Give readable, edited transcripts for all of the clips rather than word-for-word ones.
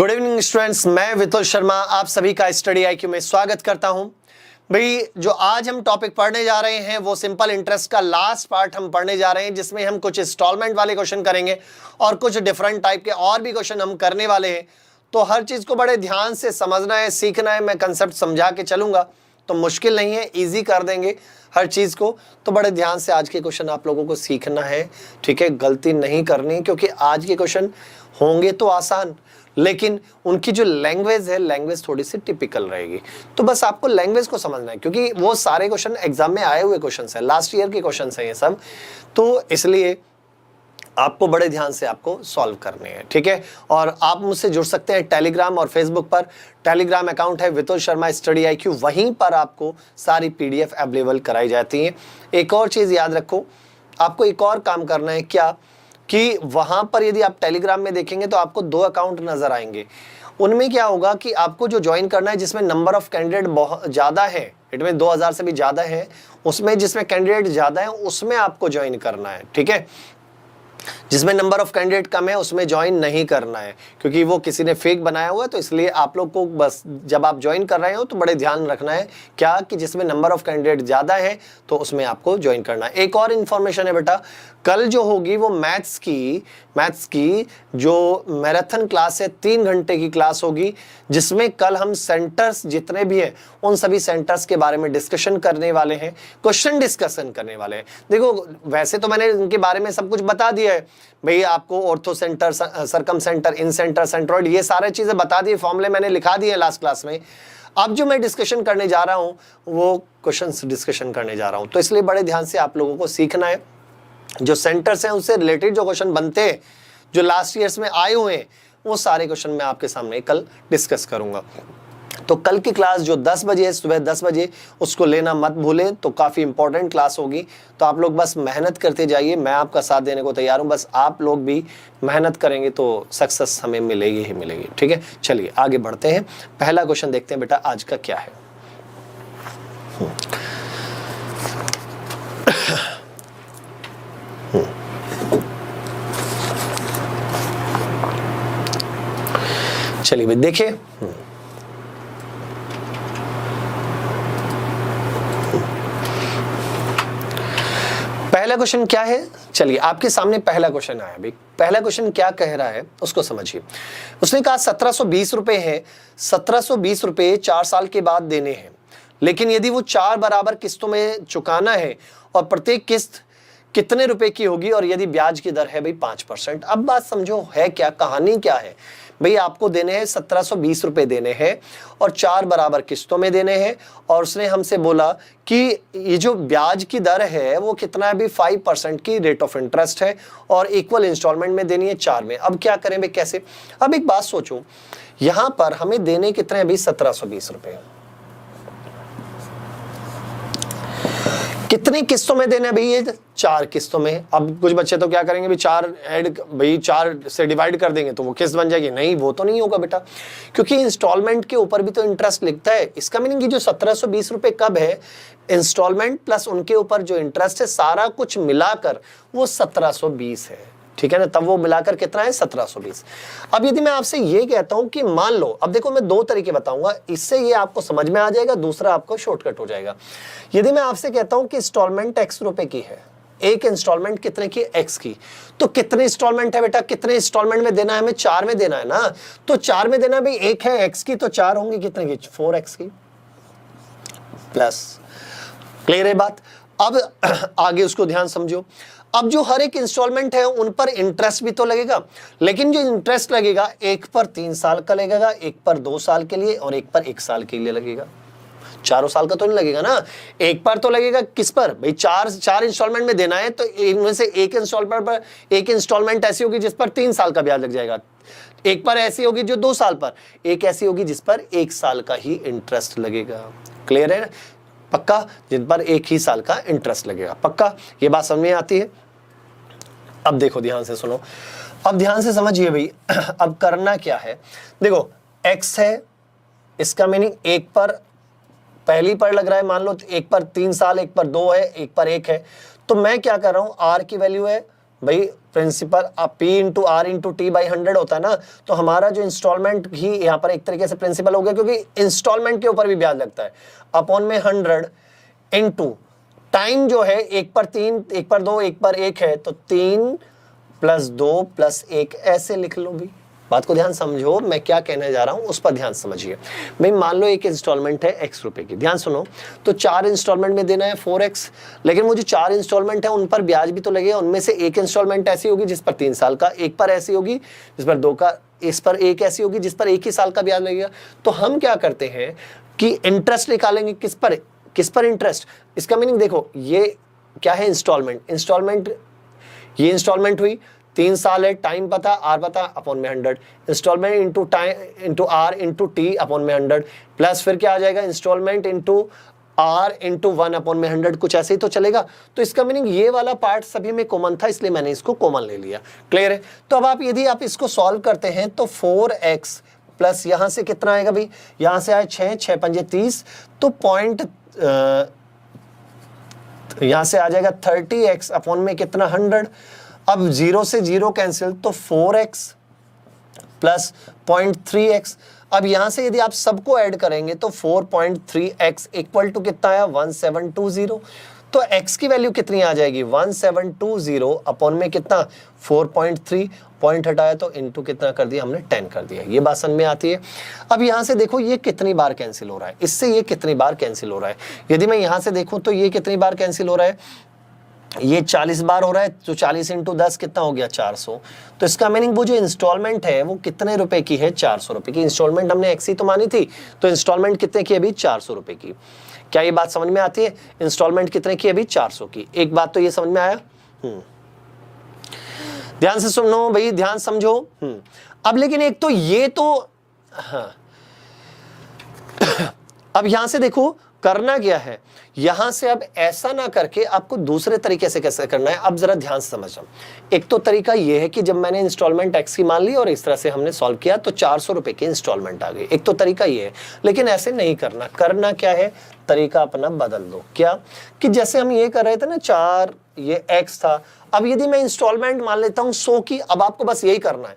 Good evening students, मैं वितुल शर्मा आप सभी का स्टडी आईक्यू में स्वागत करता हूं। भाई जो आज हम टॉपिक पढ़ने जा रहे हैं वो सिंपल इंटरेस्ट का लास्ट पार्ट हम पढ़ने जा रहे हैं, जिसमें हम कुछ इंस्टॉलमेंट वाले क्वेश्चन करेंगे और कुछ डिफरेंट टाइप के और भी क्वेश्चन हम करने वाले हैं। तो हर चीज को बड़े ध्यान से समझना है, सीखना है। मैं कंसेप्ट समझा के चलूंगा तो मुश्किल नहीं है, ईजी कर देंगे हर चीज को। तो बड़े ध्यान से आज के क्वेश्चन आप लोगों को सीखना है, ठीक है। गलती नहीं करनी, क्योंकि आज के क्वेश्चन होंगे तो आसान, लेकिन उनकी जो लैंग्वेज है, लैंग्वेज थोड़ी सी टिपिकल रहेगी। तो बस आपको लैंग्वेज को समझना है, क्योंकि वो सारे क्वेश्चन एग्जाम में आए हुए क्वेश्चन हैं, लास्ट ईयर के क्वेश्चन हैं ये सब। तो इसलिए आपको बड़े ध्यान से आपको सॉल्व करने हैं, ठीक है। और आप मुझसे जुड़ सकते हैं टेलीग्राम और फेसबुक पर। टेलीग्राम अकाउंट है वितुल शर्मा स्टडी आईक्यू, वहीं पर आपको सारी पीडीएफ अवेलेबल कराई जाती है। एक और चीज याद रखो, आपको एक और काम करना है, क्या कि वहां पर यदि आप टेलीग्राम में देखेंगे तो आपको 2 अकाउंट नजर आएंगे। उनमें क्या होगा कि आपको जो ज्वाइन करना है, जिसमें नंबर ऑफ कैंडिडेट बहुत ज्यादा है, इट में 2000 से भी ज्यादा है, उसमें जिसमें कैंडिडेट ज्यादा है उसमें आपको ज्वाइन करना है, ठीक है। जिसमें नंबर ऑफ कैंडिडेट कम है उसमें ज्वाइन नहीं करना है, क्योंकि वो किसी ने फेक बनाया हुआ है। तो इसलिए आप लोग को बस जब आप ज्वाइन कर रहे हो तो बड़े ध्यान रखना है, क्या कि जिसमें नंबर ऑफ कैंडिडेट ज्यादा है तो उसमें आपको ज्वाइन करना है। एक और इन्फॉर्मेशन है बेटा, कल जो होगी वो मैथ्स की जो मैराथन क्लास है, 3 घंटे की क्लास होगी, जिसमें कल हम सेंटर्स जितने भी हैं उन सभी सेंटर्स के बारे में डिस्कशन करने वाले हैं, क्वेश्चन डिस्कशन करने वाले हैं। देखो वैसे तो मैंने इनके बारे में सब कुछ बता दिया है भाई, आपको ऑर्थो सेंटर, सरकम सेंटर, इन सेंटर, सेंट्रॉइड, ये सारी चीजें बता दी, फॉर्मूले मैंने लिखा दिए लास्ट क्लास में। अब जो मैं डिस्कशन करने जा रहा हूं वो क्वेश्चंस डिस्कशन करने जा रहा हूं, तो इसलिए बड़े ध्यान से आप लोगों को सीखना है। जो सेंटर्स हैं उनसे रिलेटेड जो क्वेश्चन बनते हैं, जो लास्ट ईयर्स में आए हुए हैं, वो सारे क्वेश्चन मैं आपके सामने कल डिस्कस करूंगा। तो कल की क्लास जो 10 बजे है, सुबह 10 बजे, उसको लेना मत भूलें। तो काफ़ी इंपॉर्टेंट क्लास होगी। तो आप लोग बस मेहनत करते जाइए, मैं आपका साथ देने को तैयार हूँ। बस आप लोग भी मेहनत करेंगे तो सक्सेस हमें मिलेगी ही मिलेगी, ठीक है। चलिए आगे बढ़ते हैं। पहला क्वेश्चन देखते हैं बेटा आज का क्या है। चलिए भाई देखिए, पहला क्वेश्चन क्या है। चलिए आपके सामने पहला क्वेश्चन आया। भाई पहला क्वेश्चन क्या कह रहा है उसको समझिए। उसने कहा 1720 रुपए है, 1720 रुपए 4 साल के बाद देने हैं, लेकिन यदि वो 4 बराबर किस्तों में चुकाना है और प्रत्येक किस्त कितने रुपए की होगी, और यदि ब्याज की दर है भाई 5%। अब बात समझो, है क्या, कहानी क्या है। भाई आपको देने हैं 1720 रुपए देने हैं और 4 बराबर किस्तों में देने हैं, और उसने हमसे बोला कि ये जो ब्याज की दर है वो कितना है, भी 5% की रेट ऑफ इंटरेस्ट है, और इक्वल इंस्टॉलमेंट में देनी है 4 में। अब क्या करें भाई, कैसे। अब एक बात सोचो, यहां पर हमें देने कितने हैं भाई, 1720 रुपए। कितनी किस्तों में देना है भाई, ये 4 किस्तों में। अब कुछ बच्चे तो क्या करेंगे भाई, 4 से डिवाइड कर देंगे तो वो किस्त बन जाएगी। नहीं, वो तो नहीं होगा बेटा, क्योंकि इंस्टॉलमेंट के ऊपर भी तो इंटरेस्ट लिखता है। इसका मीनिंग जो 1720 रुपए कब है, इंस्टॉलमेंट प्लस उनके ऊपर जो इंटरेस्ट है, सारा कुछ मिलाकर वो 1720 है, ठीक है ना। तब वो मिलाकर कितना है, 1720। अब यदि मैं आपसे ये कहता हूं कि मान लो, अब देखो मैं 2 तरीके बताऊंगा, इससे ये आपको समझ में आ जाएगा, दूसरा आपको शॉर्टकट हो जाएगा। यदि मैं आपसे कहता हूं कि इंस्टॉलमेंट x रुपए की है, एक इंस्टॉलमेंट कितने की, x की, तो कितने इंस्टॉलमेंट है बेटा, कितने इंस्टॉलमेंट में देना है हमें, 4 में देना है ना। तो 4 में देना भाई, एक है x की तो 4 होंगी कितने की, 4x की प्लस। क्लियर है बात। अब आगे उसको ध्यान समझो। अब जो हर एक इंस्टॉलमेंट है उन पर इंटरेस्ट भी तो लगेगा, लेकिन जो इंटरेस्ट लगेगा, एक पर 3 साल का लगेगा, एक पर 2 साल के लिए, और एक पर 1 साल के लिए लगेगा। 4 साल का तो नहीं लगेगा ना, एक पर तो लगेगा। किस पर भाई, 4 इंस्टॉलमेंट में देना है, तो इनमें से एक इंस्टॉलमेंट ऐसी होगी जिस पर 3 साल का ब्याज लग जाएगा, एक पर ऐसी होगी जो 2 साल पर, एक ऐसी होगी जिस पर 1 साल का ही इंटरेस्ट लगेगा। क्लियर है, पक्का, जिन पर 1 ही साल का इंटरेस्ट लगेगा। पक्का, ये बात समझ में आती है। अब देखो ध्यान से सुनो, अब ध्यान से समझिए भाई। अब करना क्या है, देखो x है, इसका मीनिंग एक पर पहली पर लग रहा है, मान लो एक पर 3 साल, एक पर 2 है, एक पर 1 है। तो मैं क्या कर रहा हूं, r की वैल्यू है भाई principal P into R into T by 100 होता है ना, तो हमारा जो इंस्टॉलमेंट ही यहाँ पर एक तरीके से प्रिंसिपल हो गया, क्योंकि इंस्टॉलमेंट के ऊपर भी ब्याज लगता है। अपॉन में 100 इंटू टाइम जो है 1 पर 3, 1 पर 2, 1 पर 1 है, तो 3 + 2 + 1 ऐसे लिख लो। भी बात को ध्यान समझो, मैं क्या कहने जा रहा हूं उस पर ध्यान समझिए। भाई मान लो एक इंस्टॉलमेंट है x रुपए की, ध्यान सुनो, तो 4 इंस्टॉलमेंट में देना है 4x, लेकिन वो जो 4 इंस्टॉलमेंट है उन पर ब्याज भी तो लगेगा। उनमें से एक इंस्टॉलमेंट ऐसी होगी जिस पर 3 साल का, एक पर ऐसी होगी जिस पर 2 का, इस पर एक ऐसी होगी जिस पर 1 ही साल का ब्याज लगेगा। तो हम क्या करते हैं कि इंटरेस्ट निकालेंगे। किस पर इंटरेस्ट? इसका मीनिंग देखो, ये क्या है इंस्टॉलमेंट, ये इंस्टॉलमेंट हुई, 3 साल है, टाइम पता, आर पता, अपॉन में 100, instalment into time into R into T upon में 100, प्लस फिर क्या आ जाएगा, instalment into R into 1 upon में 100, कुछ ऐसे ही तो चलेगा। तो इसका मीनिंग ये वाला पार्ट सभी में कॉमन था, इसलिए मैंने इसको कॉमन ले लिया। क्लियर है? तो अब आप यदि आप इसको सॉल्व करते हैं तो 4x प्लस यहां से कितना आएगा भाई, यहां से आए 6, 6 पंजे 30, तो पॉइंट यहां से आ जाएगा 30x अपॉन में कितना 100। अब 0 से 0 कैंसिल, तो 4x प्लस 0.3x। अब यहां से यदि आप सबको ऐड करेंगे तो 4.3x इक्वल टू कितना आया, 1720। तो x की वैल्यू कितनी आ जाएगी, 1720 अपॉन में कितना 4.3, पॉइंट हटाया तो इनटू कितना कर दिया हमने, 10 कर दिया। ये बात समझ में आती है। अब यहां से देखो ये कितनी बार कैंसिल हो रहा है, इससे ये कितनी बार कैंसिल हो रहा है। यदि मैं यहां से देखूं तो ये कितनी बार कैंसिल हो रहा है, ये 40 बार हो रहा है, तो 40 इंटू 10 कितना हो गया, 400। तो इसका मीनिंग वो जो इंस्टॉलमेंट है वो कितने रुपए की है, 400 रुपए की। इंस्टॉलमेंट हमने एक्स ही तो मानी थी, तो इंस्टॉलमेंट कितने की अभी, 400 रुपए की। क्या ये बात समझ में आती है? इंस्टॉलमेंट कितने की अभी, 400 की। एक बात तो ये समझ में आया। ध्यान से सुनो भाई, ध्यान समझो। अब लेकिन एक तो ये तो हाँ अब यहां से देखो करना क्या है, यहां से अब ऐसा ना करके आपको दूसरे तरीके से कैसे करना है। अब जरा ध्यान से समझो। एक तो तरीका यह है कि जब मैंने इंस्टॉलमेंट एक्स की मान ली और इस तरह से हमने सॉल्व किया तो 400 रुपए की इंस्टॉलमेंट आ गई। एक तो तरीका यह है, लेकिन ऐसे नहीं करना। करना क्या है, तरीका अपना बदल दो। क्या कि जैसे हम ये कर रहे थे ना, 4 ये एक्स था, अब यदि मैं इंस्टॉलमेंट मान लेता हूं 100 की, अब आपको बस यही करना है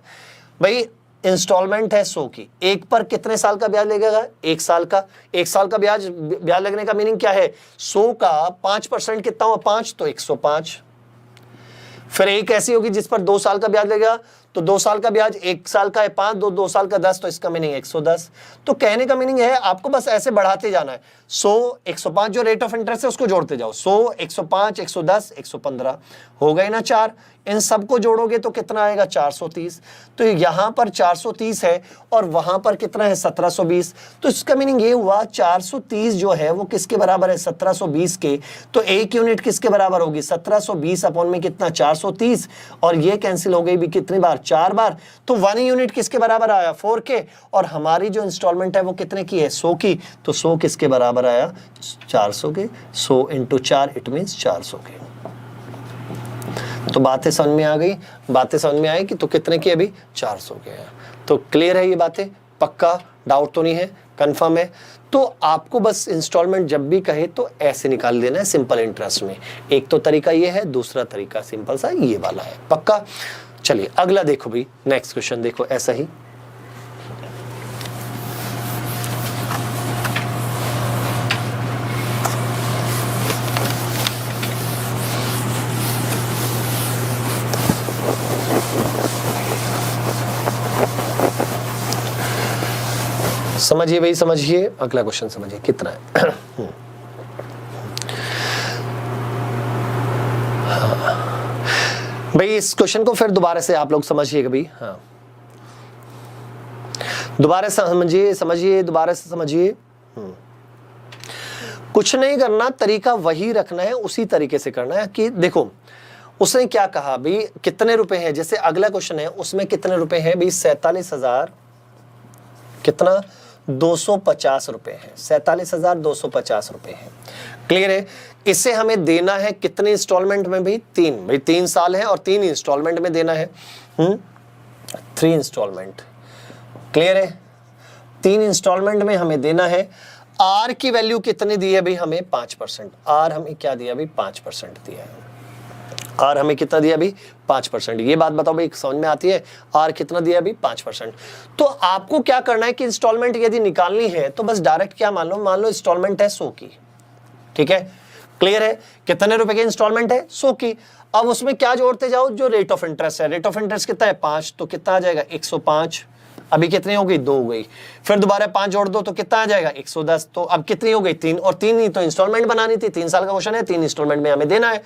भाई, इंस्टॉलमेंट है 100 की, एक पर कितने साल का ब्याज लगेगा, 1 साल का। 1 साल का ब्याज लगने का मीनिंग क्या है, 100 का 5% कितना हुआ, 5, तो 105। फिर एक ऐसी होगी जिस पर 2 साल का ब्याज लगेगा, तो 2 साल का ब्याज 1 साल का है 5, 2 साल का 10, तो इसका मीनिंग 110। तो कहने का मीनिंग है आपको बस ऐसे बढ़ाते जाना है। 100, 105 जो रेट ऑफ इंटरेस्ट है उसको जोड़ते जाओ। 100, 105, 110, 115 हो गए ना 4। इन सबको जोड़ोगे तो कितना आएगा, 430। तो यहां पर 430 है और वहां पर कितना है, 1720। तो इसका मीनिंग ये हुआ 430 जो है वो किसके बराबर है, 1720 के। तो एक यूनिट किसके बराबर होगी, 1720 अपॉन में कितना, 430। और ये कैंसिल हो गई भी कितनी बार, 4 बार। तो 1 यूनिट किसके बराबर आया, 4 के। और हमारी जो इंस्टॉलमेंट है वो कितने की है, 100 की। तो 100 किसके बराबर आया, 400 के। 100 इंटू 4 इट मीन्स 400 के। तो बातें समझ में आ गई, बातें समझ में आई कि तो कितने की अभी, 400 के हैं। तो क्लियर है ये बातें, पक्का डाउट तो नहीं है, कंफर्म है। तो आपको बस इंस्टॉलमेंट जब भी कहे तो ऐसे निकाल देना है सिंपल इंटरेस्ट में। एक तो तरीका ये है, दूसरा तरीका सिंपल सा ये वाला है, पक्का। चलिए अगला देखो भाई, नेक्स्ट क्वेश्चन देखो ऐसा ही। समझिए भाई, समझिए अगला क्वेश्चन समझिए कितना है। भाई इस क्वेश्चन को फिर दोबारा से आप लोग समझिएगा भाई। हाँ, दोबारा समझिए दोबारा से समझिए। कुछ नहीं करना, तरीका वही रखना है, उसी तरीके से करना है। कि देखो उसने क्या कहा भाई, कितने रुपए हैं, जैसे अगला क्वेश्चन है उसमें कितने रुपए हैं भाई, 47,000 कितना, 250 रुपए है। 47,250 रुपए है। क्लियर है? इसे हमें देना है कितने इंस्टॉलमेंट में भाई, 3। भाई 3 साल है और 3 इंस्टॉलमेंट में देना है। 3 इंस्टॉलमेंट। क्लियर है? 3 इंस्टॉलमेंट में हमें देना है। आर की वैल्यू कितनी दी है भाई हमें, 5%। आर हमें क्या दिया भाई, 5% दिया है। आर हमें कितना दिया अभी 5%। ये बात बताओ भाई, समझ में आती है? आर कितना दिया अभी 5%। तो आपको क्या करना है कि इंस्टॉलमेंट यदि निकालनी है तो बस डायरेक्ट क्या मान लो इंस्टॉलमेंट है 100 की, ठीक है, क्लियर है? कितने रुपए की इंस्टॉलमेंट है? 100 की। अब उसमें क्या जोड़ते जाओ, जो रेट ऑफ इंटरेस्ट है। रेट ऑफ इंटरेस्ट कितना है? 5, तो कितना आ जाएगा 105। अभी कितनी हो गई? 2 हो गई। फिर दोबारा 5 जोड़ दो तो कितना आ जाएगा 110। तो अब कितनी हो गई? 3, और 3 ही तो इंस्टॉलमेंट बनानी थी। 3 साल का क्वेश्चन है, 3 इंस्टॉलमेंट में हमें देना है।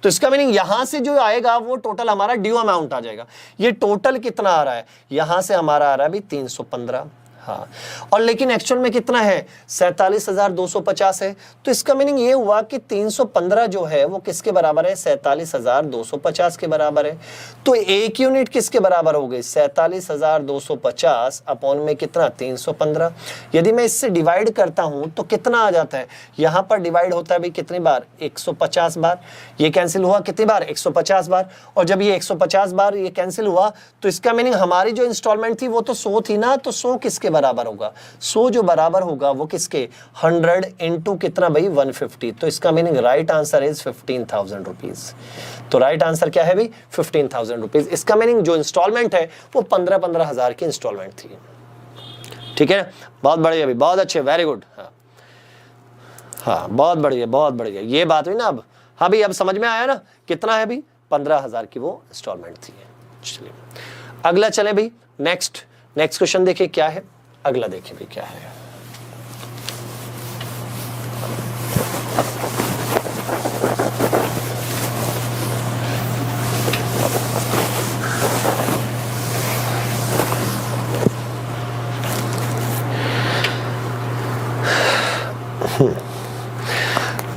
तो इसका मीनिंग यहां से जो आएगा वो टोटल हमारा ड्यू अमाउंट आ जाएगा। ये टोटल कितना आ रहा है? यहां से हमारा आ रहा है अभी 315। हाँ, और लेकिन एक्चुअल में कितना है? 47,250 है। तो इसका मीनिंग ये हुआ कि 315 जो है वो किसके बराबर है? 47,250 के बराबर है। तो एक यूनिट किसके बराबर हो गई? 47,250 अपॉन में कितना? 315। यदि मैं इससे डिवाइड करता हूं तो कितना आ जाता है? यहां पर डिवाइड होता है भाई कितनी बार? 150 बार। ये कैंसिल हुआ कितनी बार? 150 बार। और जब ये 150 बार ये कैंसिल हुआ तो इसका मीनिंग हमारी जो इंस्टॉलमेंट थी वो तो 100 थी ना, तो 100 किसके बराबर होगा? 100 जो बराबर होगा वो किसके? 100 इंटू कितना भाई? 150। तो इसका meaning right answer is 15,000 rupees. तो राइट आंसर क्या है भाई? 15,000 रुपीज। इसका मीनिंग जो इंस्टॉलमेंट है वो 15,000 की इंस्टॉलमेंट थी, ठीक है? बहुत बढ़िया भाई, बहुत अच्छे, वेरी गुड। हाँ, बहुत बढ़िया, बहुत बढ़िया। ये बात हुई ना अब? हाँ भाई, अब समझ में आया ना? कितना है भाई? 15,000 की वो इंस्टॉलमेंट थी। चलिए अगला चले भाई, नेक्स्ट क्वेश्चन देखिए क्या है। अगला देखिए भी क्या है।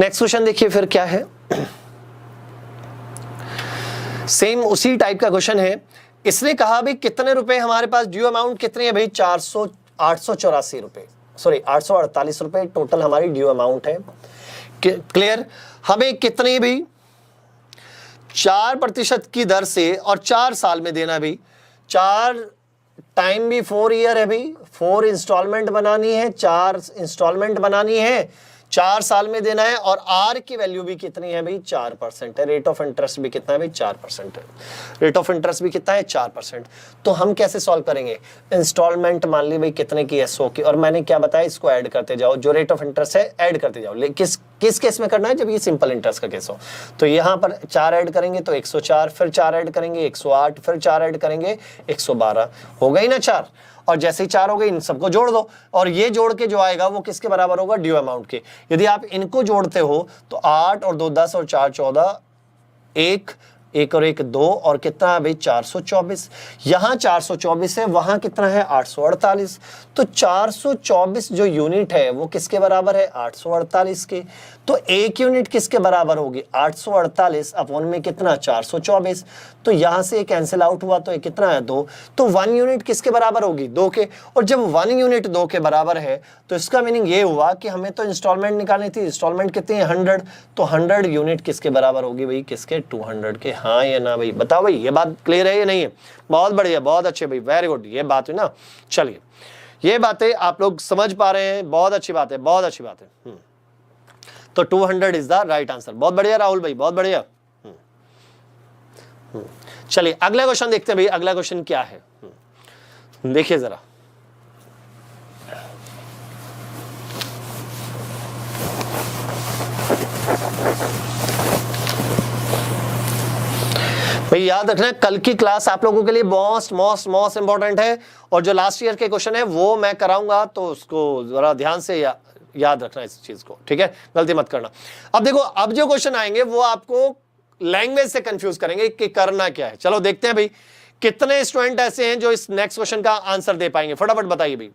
नेक्स्ट क्वेश्चन देखिए फिर क्या है। सेम उसी टाइप का क्वेश्चन है। इसने कहा भाई कितने रुपए हमारे पास ड्यू अमाउंट कितनी है भाई? 884 रुपए, सॉरी 848 रुपए टोटल हमारी ड्यू अमाउंट है। क्लियर? हमें कितनी भी 4% की दर से और 4 साल में देना भी। 4 टाइम भी 4 ईयर है भाई, 4 इंस्टॉलमेंट बनानी है, 4 इंस्टॉलमेंट बनानी है, 4 साल में देना है। और आर की वैल्यू भी कितनी है भाई? 4% है। रेट ऑफ इंटरेस्ट भी कितना है भाई? 4% है। रेट ऑफ इंटरेस्ट भी कितना है? 4%। तो हम कैसे सॉल्व करेंगे? इंस्टॉलमेंट मान ली भाई कितने की है? 100 की। और मैंने क्या बताया? इसको ऐड करते जाओ, जो रेट ऑफ इंटरेस्ट है ऐड करते जाओ। किस केस में करना है? जब ये सिंपल इंटरेस्ट का केस हो। तो यहां पर 4 ऐड करेंगे तो 104, फिर 4 ऐड करेंगे 108, फिर 4 ऐड करेंगे 112। हो गई ना 4? और जैसे ही 4 हो गए इन सबको जोड़ दो, और ये जोड़ के जो आएगा वो किसके बराबर होगा? ड्यू अमाउंट के। यदि आप इनको जोड़ते हो तो 8 और 2 10 और 4 14, 1 और 1 2, और कितना है भाई? 424। यहां 424 है, वहां कितना है? 848। तो 424 जो यूनिट है वो किसके बराबर है? 848 के। तो एक यूनिट किसके बराबर होगी? 848 अपॉन में कितना? 424। तो यहां से कैंसिल आउट हुआ तो ये कितना है? 2। तो 1 यूनिट किसके बराबर होगी? 2 के। और जब 1 यूनिट 2 के बराबर है तो इसका मीनिंग ये हुआ कि हमें तो इंस्टॉलमेंट निकालनी थी। इंस्टॉलमेंट कितनी है? 100। तो 100 यूनिट किसके बराबर होगी भाई? किसके? 200 के। हाँ या ना भाई? बताओ भाई, ये बात क्लियर है या नहीं है? बहुत बढ़िया, बहुत अच्छे भाई, वेरी गुड। ये बात है ना? चलिए, ये बातें आप लोग समझ पा रहे हैं, बहुत अच्छी बात है, बहुत अच्छी बात है। तो 200 इज द राइट आंसर। बहुत बढ़िया राहुल भाई, बहुत बढ़िया। चलिए अगला क्वेश्चन देखते हैं भाई। अगला क्वेश्चन क्या है देखिए जरा। भाई याद रखना, कल की क्लास आप लोगों के लिए मोस्ट इंपॉर्टेंट है, और जो लास्ट ईयर के क्वेश्चन है वो मैं कराऊंगा, तो उसको जरा ध्यान से याद रखना इस चीज को, ठीक है? गलती मत करना। अब देखो, अब जो क्वेश्चन आएंगे वो आपको लैंग्वेज से कंफ्यूज करेंगे कि करना क्या है। चलो देखते हैं भाई कितने स्टूडेंट ऐसे हैं जो इस नेक्स्ट क्वेश्चन का आंसर दे पाएंगे। फटाफट बताइए भाई।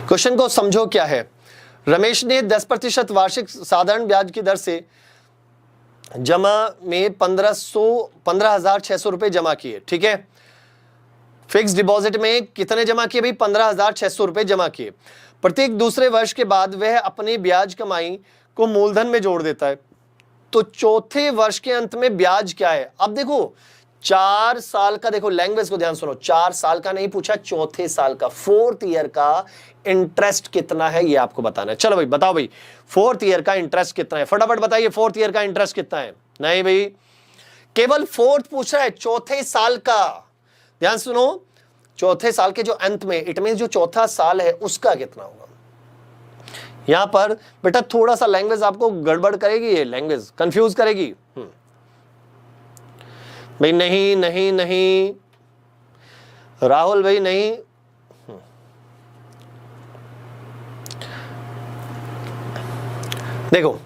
क्वेश्चन को समझो क्या है। रमेश ने 10% वार्षिक साधारण ब्याज की दर से जमा में 15,600 रुपए जमा किए, ठीक है? फिक्स डिपॉजिट में कितने जमा किए भाई? 15,600 रुपए जमा किए। प्रत्येक दूसरे वर्ष के बाद वह अपनी ब्याज कमाई को मूलधन में जोड़ देता है। तो चौथे वर्ष के अंत में ब्याज क्या है? अब देखो, 4 साल का, देखो लैंग्वेज को ध्यान सुनो, 4 साल का नहीं पूछा, चौथे साल का, 4th ईयर का इंटरेस्ट कितना है ये आपको बताना है। चलो भाई बताओ भाई 4th ईयर का इंटरेस्ट कितना है, फटाफट बताइए 4th ईयर का इंटरेस्ट कितना है। नहीं भाई, केवल 4th पूछ रहा है, चौथे साल का। ध्यान सुनो, चौथे साल के जो अंत में, इट मीन जो चौथा साल है उसका कितना होगा। यहां पर बेटा थोड़ा सा लैंग्वेज आपको गड़बड़ करेगी, ये लैंग्वेज कंफ्यूज करेगी। भाई नहीं नहीं नहीं राहुल भाई नहीं, देखो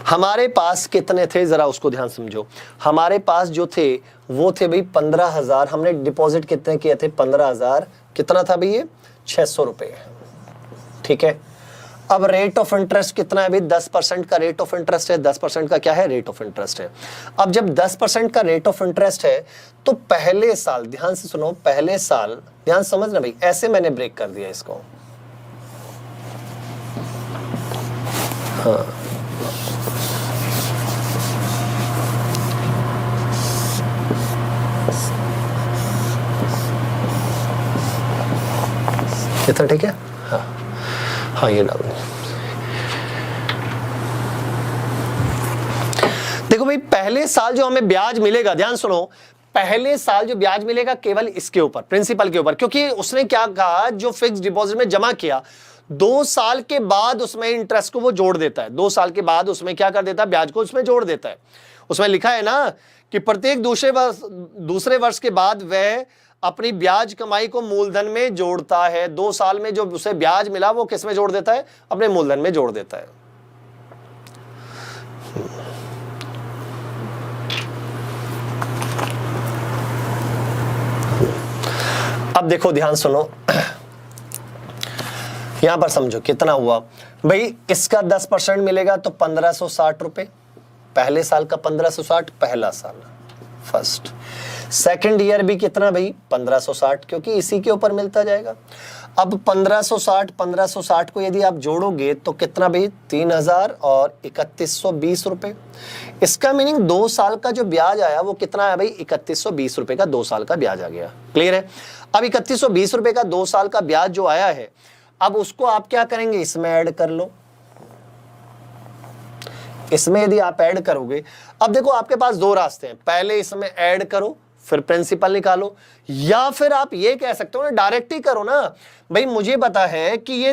हमारे पास कितने थे जरा उसको ध्यान समझो। हमारे पास जो थे वो थे भाई 15,000, हमने डिपॉजिट कितने किए थे 15,000, कितना था भाई ये 600 रुपए, ठीक है। अब रेट ऑफ इंटरेस्ट कितना है भाई, 10% का रेट ऑफ इंटरेस्ट है, 10% का क्या है रेट ऑफ इंटरेस्ट है। अब जब 10% का रेट ऑफ इंटरेस्ट है तो पहले साल, ध्यान से सुनो, पहले साल, ध्यान समझना भाई, ऐसे मैंने ब्रेक कर दिया इसको, हाँ कितना, ठीक है, हाँ हाँ ये डाल। देखो भाई पहले साल जो हमें ब्याज मिलेगा, ध्यान सुनो, पहले साल जो ब्याज मिलेगा केवल इसके ऊपर, प्रिंसिपल के ऊपर, क्योंकि उसने क्या कहा, जो फिक्स डिपॉजिट में जमा किया 2 साल के बाद उसमें इंटरेस्ट को वो जोड़ देता है, 2 साल के बाद उसमें क्या कर देता है, ब्याज को उसमें जोड़ देता है। उसमें लिखा है ना कि प्रत्येक दूसरे वर्ष के बाद वह अपनी ब्याज कमाई को मूलधन में जोड़ता है। 2 साल में जो उसे ब्याज मिला वो किस में जोड़ देता है, अपने मूलधन में जोड़ देता है। अब देखो ध्यान सुनो, यहां पर समझो कितना हुआ भाई, इसका 10% मिलेगा तो 1560 रुपए, पहले साल का 1560, पहला साल फर्स्ट। सेकंड ईयर भी कितना भाई 1560, क्योंकि इसी के ऊपर मिलता जाएगा। अब 1560 को यदि आप जोड़ोगे तो कितना भाई 3000 और 3120 रुपए। इसका मीनिंग 2 साल का जो ब्याज आया वो कितना है भाई 3120 रुपए का 2 साल का ब्याज आ गया। क्लियर है। अब 3120 रुपए का 2 साल का ब्याज जो आया है, अब उसको आप क्या करेंगे, इसमें ऐड कर लो। इसमें यदि आप ऐड करोगे, अब देखो आपके पास 2 रास्ते हैं, पहले इसमें ऐड करो फिर प्रिंसिपल निकालो, या फिर आप ये कह सकते हो ना डायरेक्ट ही करो ना भाई। मुझे पता है कि ये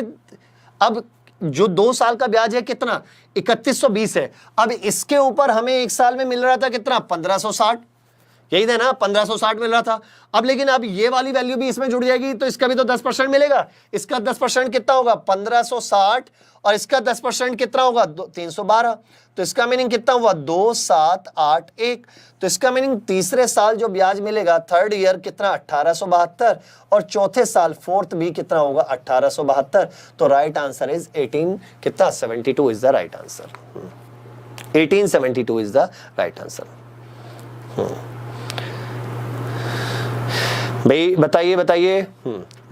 अब जो 2 साल का ब्याज है कितना 3120 है, अब इसके ऊपर हमें 1 साल में मिल रहा था कितना 1560, यही था ना 1560 मिल रहा था। अब लेकिन अब ये वाली वैल्यू भी इसमें जुड़ जाएगी तो इसका भी तो 10% मिलेगा। इसका 10% कितना होगा 1560 और इसका 10% कितना होगा 312, तो इसका मीनिंग कितना हुआ 2781। तो इसका मीनिंग तीसरे साल जो ब्याज मिलेगा थर्ड ईयर कितना 1872 और चौथे साल फोर्थ भी कितना होगा 1872। तो राइट आंसर इज 18 कितना 72 is the right answer. 1872 is the right answer. भाई बताइए बताइए,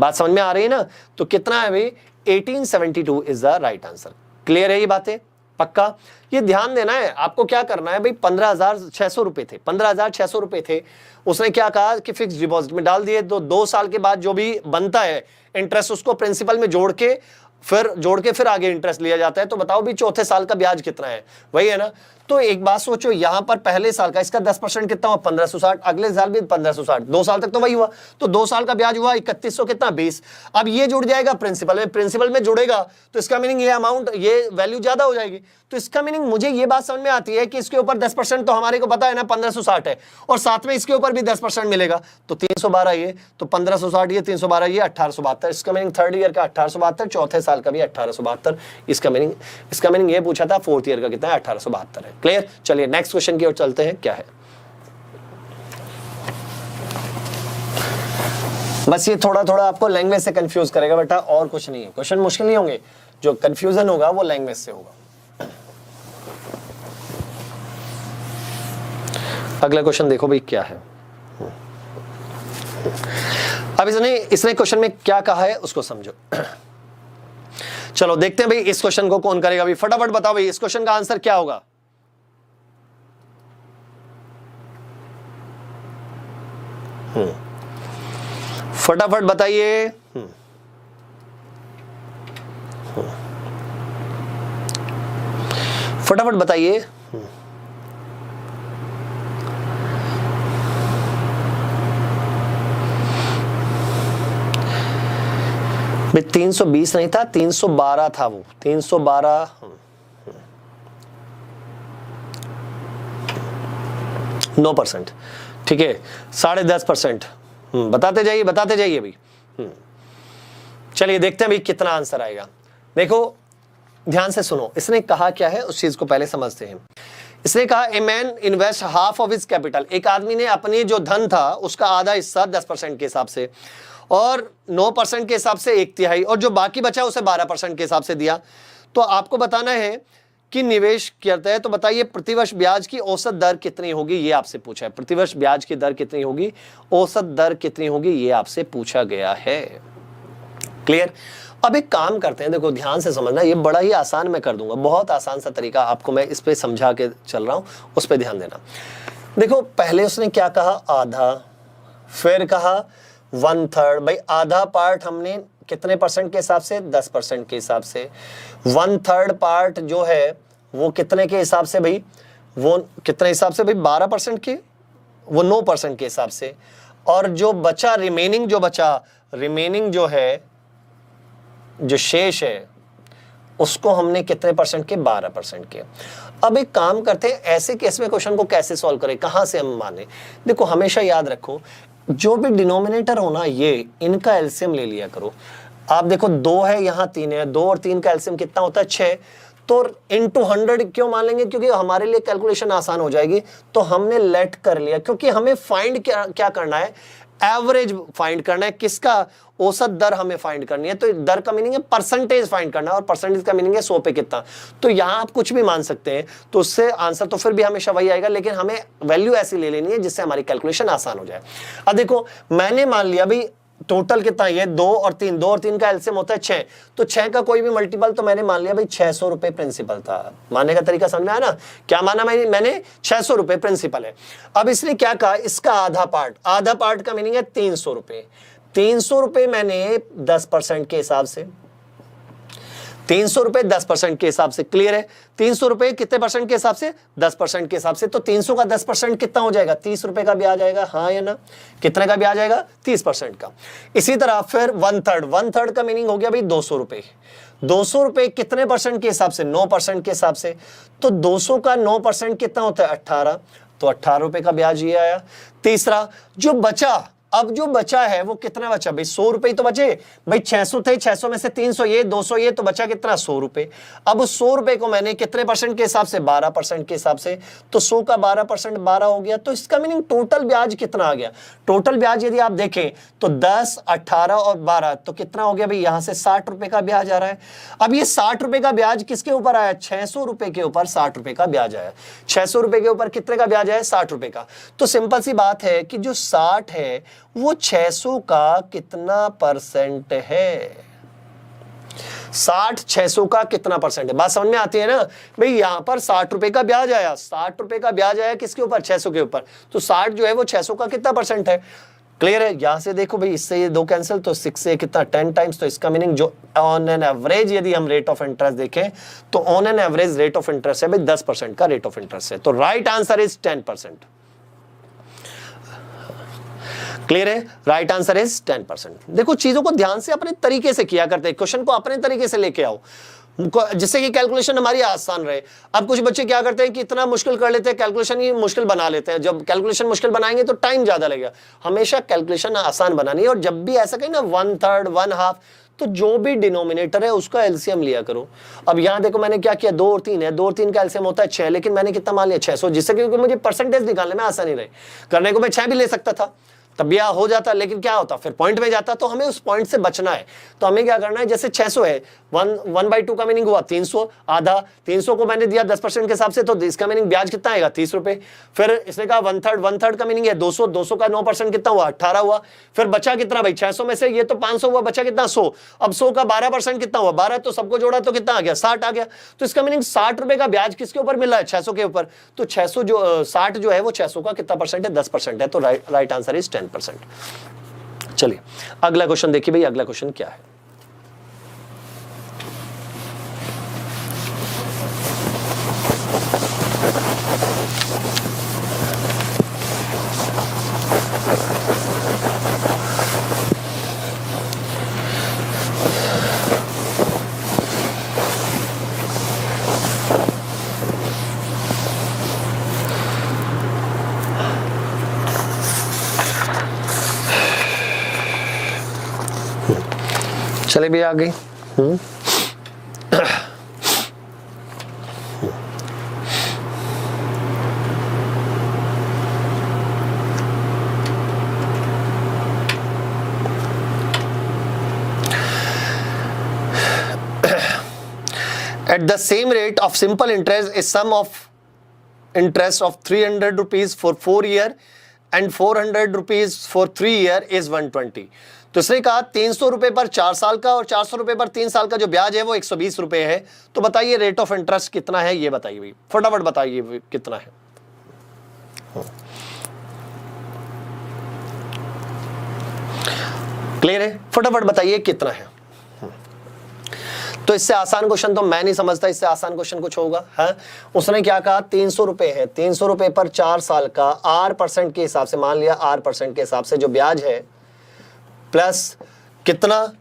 बात समझ में आ रही है ना। तो कितना है भाई 1872 is the right answer. Clear है ये बातें, पक्का। ये ध्यान देना है आपको, क्या करना है भाई 15,600 रुपए थे, 15,600 रुपए थे। उसने क्या कहा कि फिक्स डिपॉजिट में डाल दिए, तो 2 साल के बाद जो भी बनता है इंटरेस्ट उसको प्रिंसिपल में जोड़ के फिर आगे इंटरेस्ट लिया जाता है। तो बताओ भी चौथे साल का ब्याज कितना है, वही है ना। तो एक बात सोचो, यहां पर पहले साल का इसका 10% कितना हुआ 1560, अगले साल भी 1560, 2 साल तक तो वही हुआ। तो 2 साल का ब्याज हुआ 3100 कितना 20। अब ये जुड़ जाएगा प्रिंसिपल में जुड़ेगा तो इसका मीनिंग ये अमाउंट, ये वैल्यू ज्यादा हो जाएगी। तो इसका मीनिंग मुझे ये बात समझ में आती है कि इसके ऊपर 10% तो हमारे को पता है ना 1560 है, और साथ में इसके ऊपर भी 10% मिलेगा तो 312 ये, तो 1560 ये 312 ये 1872। इसका मीनिंग थर्ड ईयर का 1872, चौथे साल का भी 1872। इसका मीनिंग ये पूछा था फोर्थ ईयर का कितना है 1872 है। क्लियर। चलिए नेक्स्ट क्वेश्चन की ओर चलते हैं, क्या है। बस ये थोड़ा थोड़ा आपको लैंग्वेज से कंफ्यूज करेगा बेटा, और कुछ नहीं है। क्वेश्चन मुश्किल नहीं होंगे, जो कंफ्यूजन होगा वो लैंग्वेज से होगा। अगला क्वेश्चन देखो भाई क्या है। अब इसने क्वेश्चन में क्या कहा है उसको समझो। चलो देखते हैं भाई इस क्वेश्चन को कौन करेगा भाई, फटाफट बताओ भाई इस क्वेश्चन का आंसर क्या होगा। फटाफट बताइए। फटाफट बताइए। भाई 320 नहीं था, 312 था वो, 312। 9%, ठीक है, 10.5%। बताते जाइए बताते जाइए भाई। चलिए देखते हैं भाई कितना आंसर आएगा। देखो ध्यान से सुनो, इसने कहा क्या है उस चीज को पहले समझते हैं। इसने कहा a man invest half of his capital, एक आदमी ने अपने जो धन था उसका आधा हिस्सा 10% के हिसाब से और 9% के हिसाब से 1/3, और जो बाकी बचा उसे 12% के हिसाब से दिया। तो आपको बताना है कि निवेश करता है, तो बताइए प्रतिवर्ष ब्याज की औसत दर कितनी होगी, ये आपसे पूछा है। प्रतिवर्ष ब्याज की दर कितनी होगी, औसत दर कितनी होगी, ये आपसे पूछा गया है। क्लियर। अब एक काम करते हैं, देखो ध्यान से समझना, ये बड़ा ही आसान मैं कर दूंगा, बहुत आसान सा तरीका आपको मैं इस पे समझा के चल रहा हूं, उस पे ध्यान देना। देखो पहले उसने क्या कहा, आधा, फिर कहा 1/3। भाई आधा पार्ट हमने कितने परसेंट के हिसाब से, 10% के हिसाब से। 1/3 पार्ट जो है वो कितने के हिसाब से भाई, वो कितने हिसाब से भाई, 12% के, वो 9% के हिसाब से। और जो बचा रिमेनिंग, जो बचा रिमेनिंग जो है, जो शेष है, उसको हमने कितने परसेंट के, 12% के। अब एक काम करते हैं, ऐसे केस में क्वेश्चन को कैसे सॉल्व करें, कहां से हम माने। देखो हमेशा याद रखो, जो भी डिनोमिनेटर होना ये, इनका एलसीएम ले लिया करो। आप देखो 2 है, यहां 3 है, 2 और 3 का एलसीएम कितना होता है, 6। तो इनटू 100 क्यों मान लेंगे, क्योंकि हमारे लिए कैलकुलेशन आसान हो जाएगी। तो हमने लेट कर लिया, क्योंकि हमें फाइंड क्या करना है, एवरेज फाइंड करना है। किसका, औसत दर हमें फाइंड करनी है। तो दर का मीनिंग है परसेंटेज फाइंड करना, और परसेंटेज का मीनिंग है 100 पे कितना। तो यहां आप कुछ भी मान सकते हैं, तो उससे आंसर तो फिर भी हमेशा वही आएगा, लेकिन हमें वैल्यू ऐसी ले लेनी है जिससे हमारी कैलकुलेशन आसान हो जाए। अब देखो मैंने मान लिया भाई टोटल कितना, ये 2 और 3, 2 और 3 का एलसीएम होता है 6। तो 6 का कोई भी मल्टीपल, तो मैंने मान लिया भाई 600 रुपए प्रिंसिपल था। मानने का तरीका समझ में आया ना, क्या माना मैंने 600 रुपए प्रिंसिपल है। अब इसने क्या कहा, इसका आधा पार्ट, आधा पार्ट का मीनिंग है 300 रुपए। 300 रुपए मैंने 10% के हिसाब से, 300 रुपए 10% के हिसाब से। क्लियर है, 300 रुपए कितने परसेंट के हिसाब से, 10% के हिसाब से। तो 300 का 10% कितना हो जाएगा, 30 रुपए का ब्याज आएगा, हाँ या ना। कितने का ब्याज आएगा, 30% का। इसी तरह फिर 1/3 का मीनिंग हो गया भाई 200 रुपए। 200 रुपए कितने परसेंट के हिसाब से, 9% के हिसाब से। तो 200 का 9% कितना होता है, 18। तो 18 रुपए का ब्याज ये आया। तीसरा जो बचा, अब जो बचा है वो कितना बचा भाई, 100 रुपए तो बचे भाई। 600 थे, 600 में से 300 ये, 200 ये, तो बचा कितना, 100 रुपए। अब उस 100 रुपए को मैंने कितने परसेंट के हिसाब से, 12% के हिसाब से। तो 100 का 12% 12 हो गया। तो इसका मीनिंग टोटल ब्याज कितना आ गया, टोटल ब्याज यदि आप देखें तो 10, 18 और 12, तो कितना हो गया भाई, यहां से 60 रुपए का ब्याज आ रहा है। अब ये 60 रुपए का ब्याज किसके ऊपर आया, 600 रुपए के ऊपर 60 रुपए का ब्याज आया। 600 रुपए के ऊपर कितने का ब्याज आया, 60 रुपए का। तो सिंपल सी बात है कि जो 60 है वो 600 का कितना परसेंट है, 60 600 का कितना परसेंट है। बात समझ में आती है ना भाई। यहां पर 60 रुपए का ब्याज आया, 60 रुपए का ब्याज आया किसके ऊपर, 600 के ऊपर। तो 60 जो है वो 600 का कितना परसेंट है। क्लियर है, यहां से देखो भाई, इससे ये 2 कैंसिल, तो 6 से कितना 10 टाइम्स। तो इसका मीनिंग जो ऑन एन एवरेज यदि हम रेट ऑफ इंटरेस्ट देखें तो on an average rate of interest है भाई 10% का रेट ऑफ इंटरेस्ट है। तो राइट आंसर इज 10%। क्लियर है, राइट आंसर इज 10%। देखो चीजों को ध्यान से अपने तरीके से किया करते हैं, क्वेश्चन को अपने तरीके से लेके आओ जिससे कि कैलकुलेशन हमारी आसान रहे। अब कुछ बच्चे क्या करते हैं कि इतना मुश्किल कर लेते हैं, कैलकुलेशन ही मुश्किल बना लेते हैं। जब कैलकुलेशन मुश्किल बनाएंगे तो टाइम ज्यादा लगेगा। हमेशा कैलकुलेशन आसान बनानी है, और जब भी ऐसा कहीं ना 1/3 1/2, तो जो भी डिनोमिनेटर है उसका एलसीएम लिया करो। अब यहां देखो मैंने क्या किया, 2 और 3 है, 2 और 3 का एलसीएम होता है 6, लेकिन मैंने कितना मान लिया, 600, जिससे क्योंकि मुझे परसेंटेज निकालने में आसानी रहे। करने को मैं 6 भी ले सकता था, तब भी हो जाता, लेकिन क्या होता फिर पॉइंट में जाता। तो हमें उस पॉइंट से बचना है। तो हमें क्या करना है, जैसे 600 है, 1/2 का मीनिंग हुआ 300, आधा 300 को मैंने दिया 10% के हिसाब से, तो इसका मीनिंग ब्याज कितना आएगा, 30 रुपए। फिर इसने कहा 1/3 का मीनिंग है 200, 200 का 9% कितना हुआ, 18 हुआ। फिर बचा कितना भाई, 600 में से ये तो 500 हुआ, बचा कितना, 100। अब 100 का 12% कितना हुआ, 12, तो सबको जोड़ा तो कितना आ गया, 60 आ गया। तो इसका मीनिंग 60 रुपए का ब्याज किसके ऊपर मिल रहा है, 600 के ऊपर। तो 600 जो 60 जो है वो 600 का कितना परसेंट है, 10% है। तो राइट आंसर इज 10%। चलिए अगला क्वेश्चन देखिए भाई, अगला क्वेश्चन क्या है। चले भी आ गई। At the same rate of simple interest, a sum of interest of 300 rupees for 4 year and 400 rupees for 3 year is 120। तो इसने कहा 300 रुपए पर 4 साल का और 400 रुपए पर 3 साल का जो ब्याज है वो 120 रुपए है। तो बताइए रेट ऑफ इंटरेस्ट कितना है, ये बताइए भाई, फटाफट बताइए कितना है। क्लियर है, फटाफट बताइए कितना है। तो इससे आसान क्वेश्चन तो मैं नहीं समझता, इससे आसान क्वेश्चन कुछ होगा है। उसने क्या कहा 300 रुपए है, 300 रुपए पर 4 साल का R% के हिसाब से, मान लिया R% के हिसाब से जो ब्याज है प्लस कितना,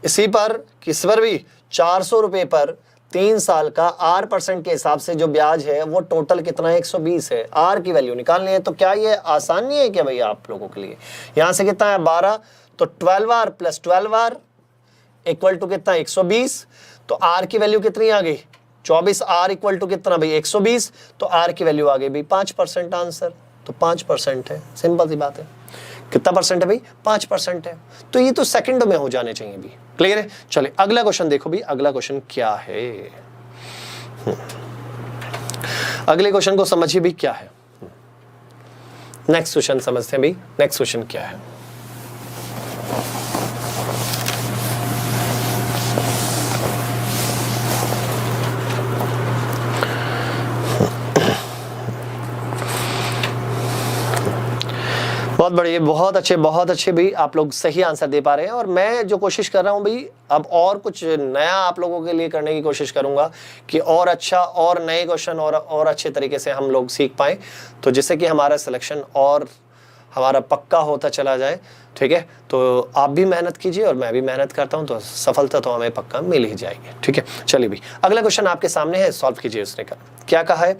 इसी पर किस पर भी 400 रुपए पर 3 साल का R% के हिसाब से जो ब्याज है वो टोटल कितना है 120 है। R की वैल्यू निकालनी है। तो क्या ये आसान नहीं है क्या भाई आप लोगों के लिए? यहां से कितना है 12, तो 12R plus 12R equal to कितना 120। तो R की वैल्यू कितनी आ गई 24R इक्वल टू कितना भाई 120। तो R की वैल्यू आ गई भाई 5%। आंसर तो 5% है, सिंपल सी बात है। कितना परसेंट है भाई 5% है। तो ये तो सेकंड में हो जाने चाहिए भी। क्लियर है, चलिए अगला क्वेश्चन देखो भी, अगला क्वेश्चन क्या है। अगले क्वेश्चन को समझिए भी क्या है। नेक्स्ट क्वेश्चन समझते हैं भाई, नेक्स्ट क्वेश्चन क्या है। बहुत बढ़िया, बहुत अच्छे भी आप लोग सही आंसर दे पा रहे हैं। और मैं जो कोशिश कर रहा हूं भाई, अब और कुछ नया आप लोगों के लिए करने की कोशिश करूंगा कि और अच्छा और नए क्वेश्चन और अच्छे तरीके से हम लोग सीख पाएं, तो जिससे कि हमारा सिलेक्शन और हमारा पक्का होता चला जाए। ठीक है, तो आप भी मेहनत कीजिए और मैं भी मेहनत करता हूं, तो सफलता तो हमें पक्का मिल ही जाएगी। ठीक है, चलिए भी अगला क्वेश्चन आपके सामने है, सॉल्व कीजिए। उसने क्या कहा है,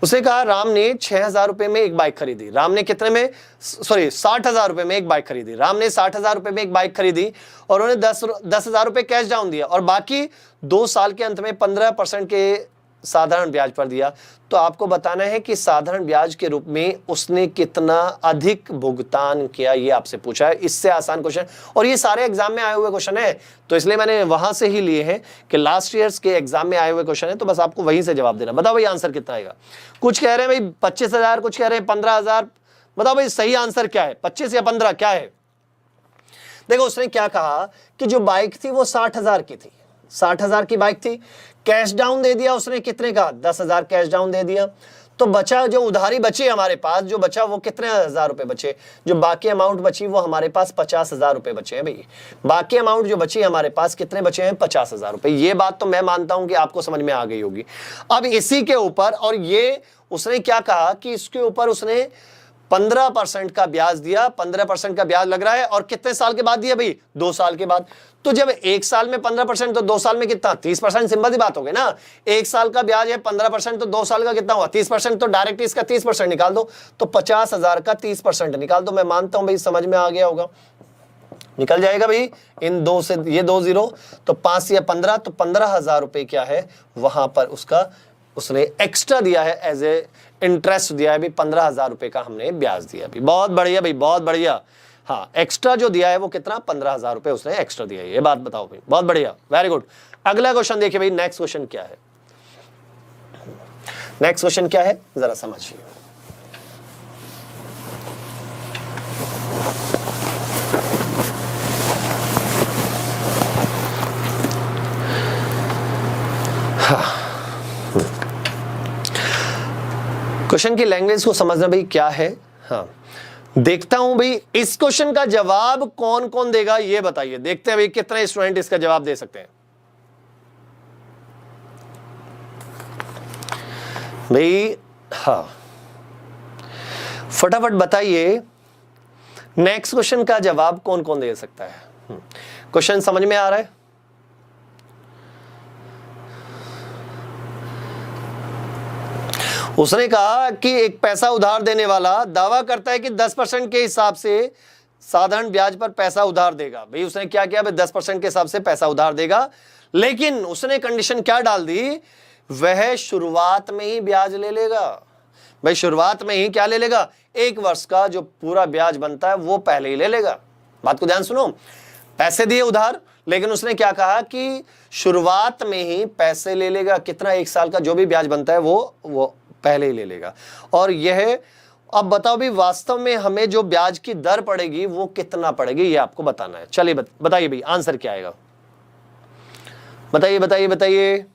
उसने कहा राम ने 6,000 रुपए में एक बाइक खरीदी। राम ने कितने में, सॉरी 60,000 रुपए में एक बाइक खरीदी। राम ने 60,000 रुपए में एक बाइक खरीदी और उन्हें 10,000 रुपए कैश डाउन दिया और बाकी 2 साल के अंत में 15% के साधारण ब्याज पर दिया। तो आपको बताना है कि साधारण ब्याज के रूप में उसने कितना अधिक भुगतान किया, ये आपसे पूछा है। इससे आसान क्वेश्चन, और ये सारे एग्जाम में आए हुए क्वेश्चन है, तो इसलिए मैंने वहां से ही लिए हैं कि लास्ट ईयर्स के एग्जाम में आए हुए क्वेश्चन है, तो बस आपको वहीं से जवाब देना। बताओ भाई आंसर कितना आएगा। कुछ कह रहे हैं भाई 25,000, कुछ कह रहे हैं 15,000। बताओ भाई सही आंसर क्या है, 25 या 15 क्या है? देखो उसने क्या कहा कि जो बाइक थी वो 60,000 की थी, 60,000 की बाइक थी। कैश डाउन दे दिया उसने कितने का, 10,000 कैश डाउन दे दिया। तो बचा जो उधारी बची हमारे पास, जो बचा वो कितने 1,000 रुपए बचे। जो बाकी अमाउंट बची वो हमारे पास 50,000 रुपए बचे हैं भाई। बाकी अमाउंट जो बची हमारे पास कितने बचे हैं, 50,000 रुपए। ये बात तो मैं मानता हूं कि आपको समझ में आ गई होगी। अब इसी के ऊपर, और ये उसने क्या कहा कि इसके ऊपर उसने 15% का ब्याज दिया। 15% का ब्याज लग रहा है, और कितने साल के बाद दिया भाई, 2 साल के बाद। तो जब 1 साल में 15% तो 2 साल में कितना, 30%। सिंपल सी बात हो गई ना। 1 साल का ब्याज है 15%, तो 2 साल का कितना हुआ 30%। तो डायरेक्ट इसका 30% निकाल दो, तो 50,000 का 30% निकाल दो। मैं मानता हूं भाई समझ में आ गया होगा, निकल जाएगा भाई। इन 2 से ये 2 0, तो 5 या 15, तो 15,000 रुपए क्या है वहां पर उसका उसने एक्स्ट्रा दिया है, एज ए इंटरेस्ट दिया है भी। 15,000 रुपए का हमने ब्याज दिया भी। बहुत बढ़िया भाई, बहुत बढ़िया। हाँ, एक्स्ट्रा जो दिया है वो कितना, 15,000 रुपए उसने एक्स्ट्रा दिया है। ये बात बताओ भाई, बहुत बढ़िया, वेरी गुड। अगला क्वेश्चन देखिए भाई, नेक्स्ट क्वेश्चन क्या है। नेक्स्ट क्वेश्चन क्या है जरा समझिए। क्वेश्चन की लैंग्वेज को समझना भाई क्या है। हाँ, देखता हूं भाई इस क्वेश्चन का जवाब कौन कौन देगा, ये बताइए। देखते हैं भाई कितने स्टूडेंट इसका जवाब दे सकते हैं। भाई हाँ, फटाफट बताइए नेक्स्ट क्वेश्चन का जवाब कौन कौन दे सकता है। क्वेश्चन समझ में आ रहा है? उसने कहा कि एक पैसा उधार देने वाला दावा करता है कि 10% के हिसाब से साधारण ब्याज पर पैसा उधार देगा। भाई उसने क्या किया, भाई 10% के हिसाब से पैसा उधार देगा, लेकिन उसने कंडीशन क्या डाल दी, वह शुरुआत में ही ब्याज ले लेगा। भाई शुरुआत में ही क्या ले लेगा, 1 वर्ष का जो पूरा ब्याज बनता है वो पहले ही ले लेगा। बात को ध्यान सुनो, पैसे दिए उधार, लेकिन उसने क्या कहा कि शुरुआत में ही पैसे ले लेगा। कितना, 1 साल का जो भी ब्याज बनता है वो पहले ही ले लेगा। और यह अब बताओ भी वास्तव में हमें जो ब्याज की दर पड़ेगी वो कितना पड़ेगी, ये आपको बताना है। चलिए बताइए भाई आंसर क्या आएगा, बताइए बताइए बताइए।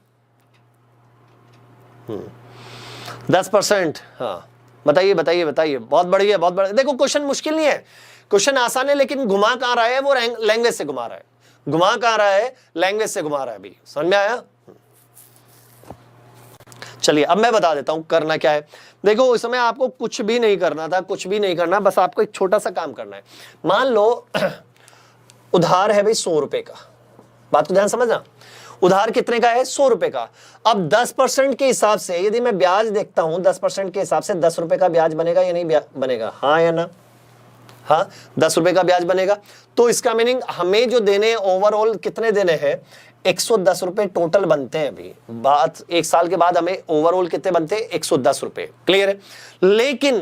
10%, हाँ बताइए बताइए बताइए। बहुत बढ़िया बहुत बढ़िया। देखो क्वेश्चन मुश्किल नहीं है, क्वेश्चन आसान है, लेकिन घुमा कहां रहा है, वो लैंग्वेज से घुमा रहा है। घुमा कहां रहा है, लैंग्वेज से घुमा रहा है। अभी समझ में आया? चलिए अब मैं बता देता हूं करना क्या है। देखो इस समय आपको कुछ भी नहीं करना था, कुछ भी नहीं करना, बस आपको एक छोटा सा काम करना है। मान लो उधार है भाई 100 रुपए का, बात को ध्यान समझना, उधार कितने का है, 100 रुपए का। अब 10% के हिसाब से यदि मैं ब्याज देखता हूं, 10% के हिसाब से 10 रुपए का ब्याज बनेगा या नहीं बनेगा, हाँ या ना? हाँ 10 रुपए का ब्याज बनेगा। तो इसका मीनिंग हमें जो देने ओवरऑल कितने देने हैं, 110 रुपए टोटल बनते हैं। अभी बात 1 साल के बाद हमें ओवरऑल कितने बनते हैं, 110 रुपए। क्लियर है? लेकिन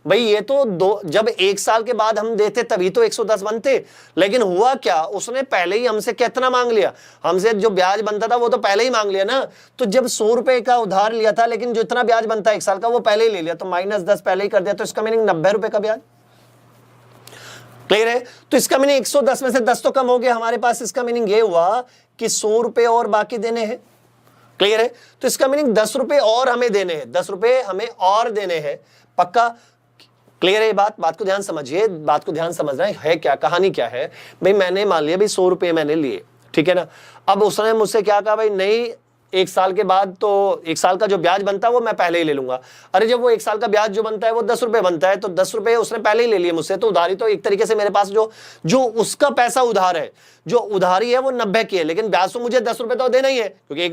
भाई ये तो जब 1 साल के बाद हम देते तभी तो 110 बनते, लेकिन हुआ क्या, उसने पहले ही हमसे कितना मांग लिया, हमसे जो ब्याज बनता था वो तो पहले ही मांग लिया ना। तो जब 100 रुपए का उधार लिया था, लेकिन जितना ब्याज बनता है 1 साल का वो पहले ही ले लिया, तो -10 पहले ही कर दिया, तो इसका मीनिंग 90 रुपए का ब्याज। क्लियर है? तो इसका मीनिंग 110 में से 10 तो कम हो गया हमारे पास। इसका मीनिंग ये हुआ कि 100 रुपए और बाकी देने हैं। क्लियर है? तो इसका मीनिंग 10 रुपए और हमें देने हैं, 10 रुपए हमें और देने हैं। पक्का? क्लियर है ये बात को ध्यान समझिए, बात को ध्यान समझना है। क्या कहानी क्या है भाई, मैंने मान लिया भाई 100 रुपए मैंने लिए, ठीक है ना। अब उसने मुझसे क्या कहा, भाई नहीं 1 साल के बाद तो 1 साल का जो ब्याज बनता है वो मैं पहले ही ले लूंगा। अरे जब वो 1 साल का ब्याज जो बनता है वो 10 रुपए बनता है, तो 10 रुपए उसने पहले ही ले लिए मुझसे, तो उधारी तो एक तरीके से मेरे पास जो उसका पैसा उधार है, जो उधारी है वो 90 की है, लेकिन ब्याज तो मुझे 10 रुपए तो देना ही है, क्योंकि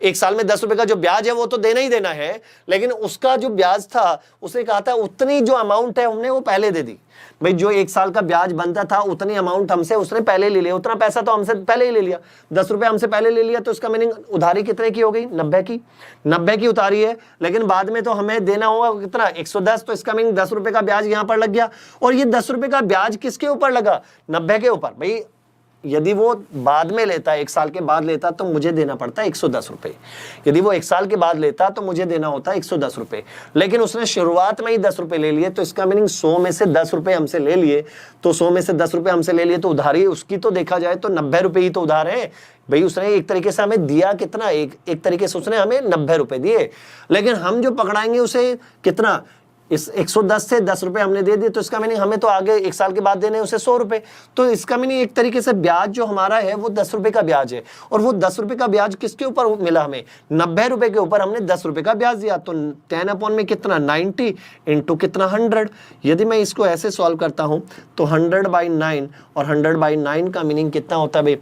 1 साल में 10 रुपए का जो ब्याज है वो तो देना ही देना है। लेकिन उसका जो ब्याज था, उसने कहा था उतनी जो अमाउंट है हमने वो पहले दे दी। भाई जो 1 साल का ब्याज बनता था उतनी अमाउंट हमसे उसने पहले ले लिया, उतना पैसा तो हमसे पहले ही ले लिया, 10 रुपए हमसे पहले ले लिया। तो इसका मीनिंग उधारी कितने की हो गई, 90 की उधारी है, लेकिन बाद में तो हमें देना होगा कितना, 110। तो इसका मीनिंग 10 रुपए का ब्याज यहां पर लग गया। और ये 10 रुपए का ब्याज किसके ऊपर लगा, 90 के ऊपर। भाई यदि वो बाद में लेता, 1 साल के बाद लेता, तो मुझे देना पड़ता 110 रुपए। यदि वो 1 साल के बाद लेता तो मुझे देना होता 110 रुपए, लेकिन उसने शुरुआत में ही 10 रुपए ले लिए। तो इसका मीनिंग 100 में से 10 रुपए हमसे ले लिए, तो 100 में से 10 रुपए हमसे ले लिए, तो उधारी उसकी तो देखा जाए तो 90 रुपए ही तो उधार है। भाई उसने एक तरीके से हमें दिया कितना, एक तरीके से उसने हमें 90 रुपए दिए, लेकिन हम जो पकड़ाएंगे उसे कितना, इस 110 से 10 रुपए हमने दे दिए, तो इसका मीनिंग हमें तो आगे 1 साल के बाद देने उसे 100 रुपए। तो इसका मीनिंग एक तरीके से ब्याज जो हमारा है वो 10 रुपए का ब्याज है। और वो 10 रुपए का ब्याज किसके ऊपर मिला हमें, 90 रुपए के ऊपर हमने 10 रुपए का ब्याज दिया। तो 10 में कितना, 90 इंटू कितना, 100। यदि मैं इसको ऐसे सॉल्व करता हूं तो 100/9, और 100/9 का मीनिंग कितना होता है भाई,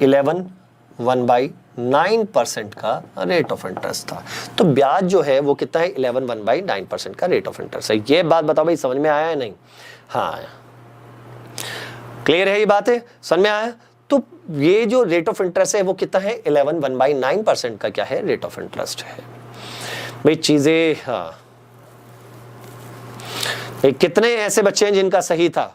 11, 1/9% का रेट ऑफ इंटरेस्ट था। तो ब्याज जो है वो कितना है, 11, 1/9% का रेट ऑफ इंटरेस्ट है। ये बात बताओ भाई समझ में आया है नहीं? हाँ क्लियर है ये बात है, समझ में आया? तो ये जो रेट ऑफ इंटरेस्ट है वो कितना है, 11, 1/9% का क्या है, रेट ऑफ इंटरेस्ट है। भाई चीजें, हाँ भाई कितने ऐसे बच्चे हैं जिनका सही था,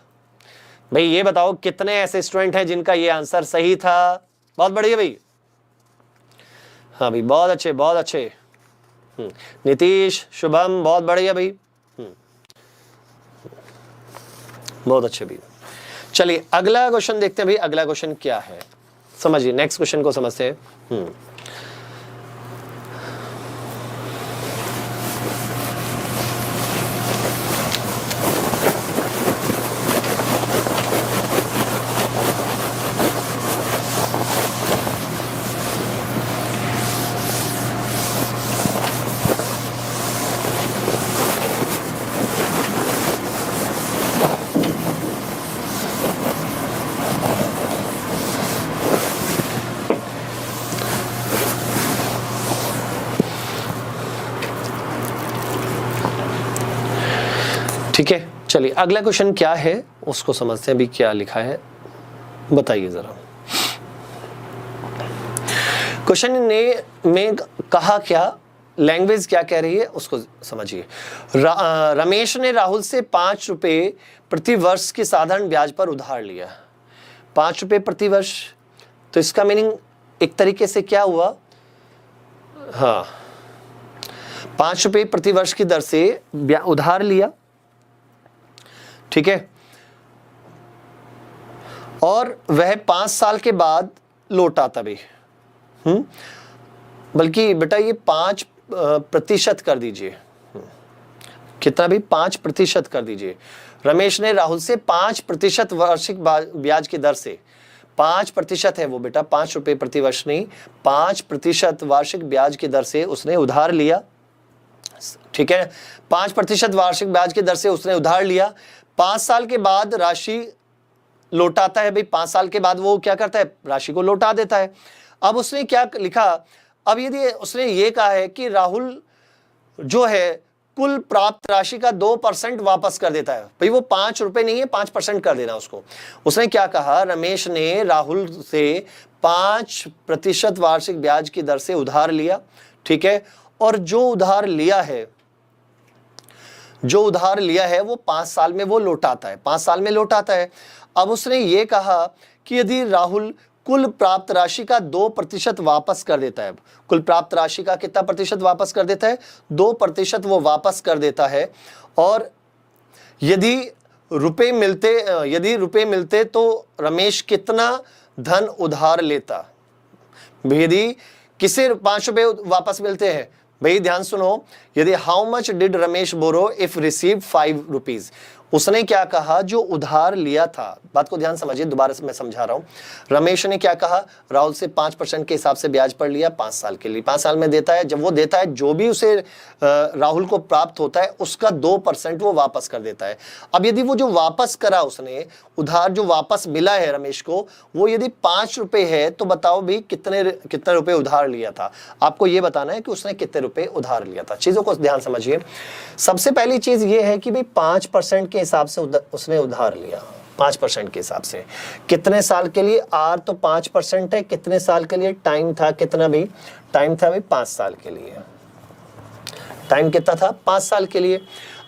भाई ये बताओ कितने ऐसे स्टूडेंट हैं जिनका ये आंसर सही था। बहुत बढ़िया भाई, हाँ भाई बहुत अच्छे बहुत अच्छे। नीतीश, शुभम, बहुत बढ़िया भाई, बहुत अच्छे भाई। चलिए अगला क्वेश्चन देखते हैं भाई, अगला क्वेश्चन क्या है, समझिए नेक्स्ट क्वेश्चन को समझते हैं। चलिए अगला क्वेश्चन क्या है उसको समझते हैं, अभी क्या लिखा है बताइए जरा। क्वेश्चन ने में कहा क्या, लैंग्वेज क्या कह रही है उसको समझिए। रमेश ने राहुल से 5 रुपए प्रति वर्ष के साधारण ब्याज पर उधार लिया। 5 रुपए प्रति वर्ष, तो इसका मीनिंग एक तरीके से क्या हुआ, हाँ 5 रुपए प्रति वर्ष की दर से उधार लिया, ठीक है, और वह 5 साल के बाद लौटा तभी। बल्कि बेटा ये 5% कर दीजिए, कितना भी 5% कर दीजिए। रमेश ने राहुल से 5% वार्षिक ब्याज की दर से, 5% है वो बेटा, 5 रुपए प्रति वर्ष नहीं, 5% वार्षिक ब्याज की दर से उसने उधार लिया, ठीक है, 5% वार्षिक ब्याज की दर से उसने उधार लिया। 5 साल के बाद राशि लौटाता है भाई, 5 साल के बाद वो क्या करता है, राशि को लौटा देता है। अब उसने क्या लिखा, अब यदि उसने ये कहा है कि राहुल जो है कुल प्राप्त राशि का 2% वापस कर देता है, भाई वो 5 रुपए नहीं है, 5% कर देना उसको। उसने क्या कहा, रमेश ने राहुल से 5% वार्षिक ब्याज की दर से उधार लिया, ठीक है, और जो उधार लिया है वो 5 साल में वो लौटाता है, 5 साल में लौटाता है। अब उसने ये कहा कि यदि राहुल कुल प्राप्त राशि का 2% वापस कर देता है, कुल प्राप्त राशि का कितना प्रतिशत वापस कर देता है, 2% वो वापस कर देता है, और यदि रुपए मिलते तो रमेश कितना धन उधार लेता। यदि किसे 5 रुपए वापस मिलते हैं, भाई ध्यान सुनो, यदि how much did Ramesh borrow if receive 5 rupees, उसने क्या कहा, जो उधार लिया था, बात को ध्यान समझिए, दोबारा से मैं समझा रहा हूं। रमेश ने क्या कहा, राहुल से 5% के हिसाब से ब्याज पर लिया 5 साल के लिए, 5 साल में देता है, जब वो देता है जो भी उसे राहुल को प्राप्त होता है उसका 2% वो वापस कर देता है। अब यदि वो जो वापस करा उसने, उधार जो वापस मिला है रमेश को, वो यदि 5 रुपए है, तो बताओ भाई कितने रुपए उधार लिया था। आपको ये बताना है कि उसने कितने रुपए उधार लिया था। चीजों को ध्यान समझिए। सबसे पहली चीज ये है कि भाई 5% के हिसाब से उसने उधार लिया, 5% के हिसाब से, कितने साल के लिए, आर तो 5% है, कितने साल के लिए, टाइम था कितना भी, टाइम था भाई 5 साल के लिए, टाइम कितना था, 5 साल के लिए।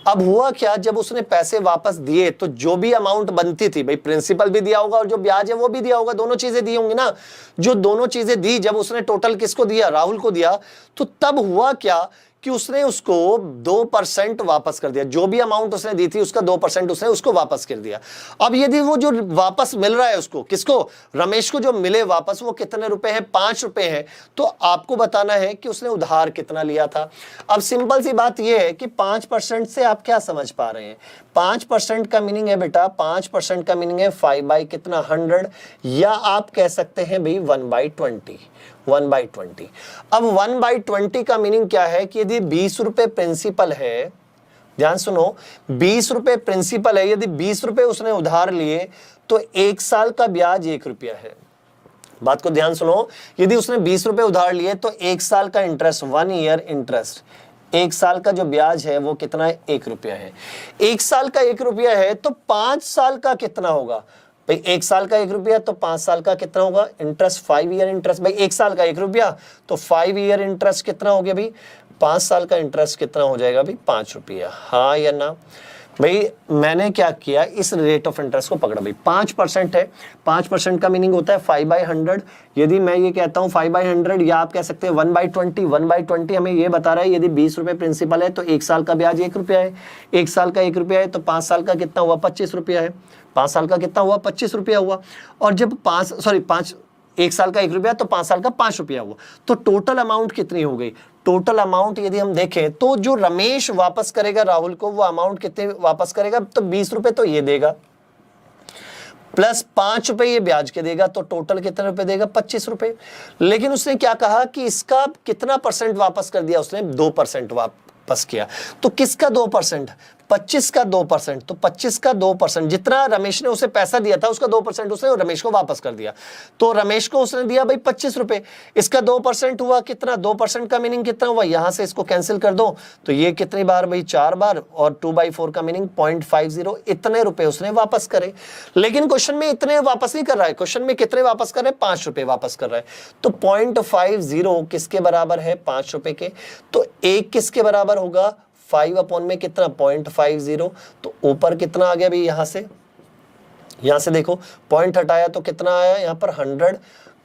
अब हुआ क्या, जब उसने पैसे वापस दिए तो जो भी अमाउंट बनती थी, भाई प्रिंसिपल भी दिया होगा और जो ब्याज है वो भी दिया होगा, दोनों चीजें दी होंगी ना। जो दोनों चीजें दी, जब उसने टोटल किसको दिया, राहुल को दिया, तो तब हुआ क्या कि उसने उसको 2% वापस कर दिया, जो भी अमाउंट उसने दी थी उसका 2% उसने उसको वापस कर दिया। अब यदि वो जो वापस मिल रहा है उसको, किसको, रमेश को जो मिले वापस, वो कितने रुपए हैं, 5 रुपए हैं, तो आपको बताना है कि उसने उधार कितना लिया था। अब सिंपल सी बात यह है कि 5% से आप क्या समझ पा रहे हैं, 5% का मीनिंग है बेटा, 5% का मीनिंग है 5/100, या आप कह सकते हैं भाई 1/20, 1/20। अब 1/20 का मीनिंग क्या है कि यदि 20 रुपए प्रिंसिपल है, ध्यान सुनो, 20 रुपए प्रिंसिपल है, यदि 20 रुपए उसने उधार लिए तो 1 साल का ब्याज 1 रुपया है। बात को ध्यान सुनो, यदि उसने 20 रुपए उधार लिए तो 1 साल का इंटरेस्ट, 1 ईयर इंटरेस्ट, 1 साल का जो ब्याज है वो कितना है, 1 रुपया है। 1 साल का 1 रुपया है तो 5 साल का कितना होगा भाई, 1 साल का 1 रुपया तो 5 साल का कितना होगा, इंटरेस्ट, 5 ईयर इंटरेस्ट। भाई 1 साल का 1 रुपया तो 5 ईयर इंटरेस्ट कितना हो गया भाई, 5 साल का इंटरेस्ट कितना हो जाएगा भाई, 5 रुपया, हाँ या ना। भाई मैंने क्या किया, इस रेट ऑफ इंटरेस्ट को पकड़ा भाई, 5% है, 5% का मीनिंग होता है 5/100। यदि मैं ये कहता हूँ 5/100, या आप कह सकते हैं 1/20, 1/20 हमें ये बता रहा है यदि 20 रुपए प्रिंसिपल है तो 1 साल का ब्याज 1 रुपया है, 1 साल का 1 रुपया है तो 5 साल का कितना हुआ, 25 रुपया है, 5 साल का कितना हुआ, 25 रुपया हुआ। और जब 1 साल का 1 रुपया तो 5 साल का 5 रुपया हुआ, तो टोटल अमाउंट कितनी हो गई, टोटल अमाउंट यदि हम देखें तो जो रमेश वापस करेगा राहुल को, वो अमाउंट कितने वापस करेगा, तो 20 रुपए तो ये देगा, प्लस 5 रुपए ये ब्याज के देगा, तो टोटल कितने रुपए देगा, 25 रुपए। लेकिन उसने क्या कहा कि इसका कितना % वापस कर दिया, उसने 2% वापस किया। तो किसका 2%, 25 का 2%, तो 25 का 2%, जितना रमेश ने उसे पैसा दिया था उसका 2% उसने रमेश को वापस कर दिया। तो रमेश को उसने दिया भाई 25 रुपए, इसका 2% हुआ कितना, 2% का मीनिंग कितना हुआ, यहां से इसको कैंसिल कर दो तो ये कितनी बार भाई 4 बार, और 2/4 का मीनिंग 0.50, इतने रुपए उसने वापस करे। लेकिन क्वेश्चन में इतने वापस नहीं कर रहा है, क्वेश्चन में कितने वापस कर रहा है, 5 रुपए वापस कर रहा है। तो 0.50 किसके बराबर है, 5 रुपए के, तो 1 किसके बराबर होगा, 5 अपॉन में कितना 0.50, तो ऊपर कितना आ गया भाई, यहां से देखो पॉइंट हटाया तो कितना आया यहाँ पर 100।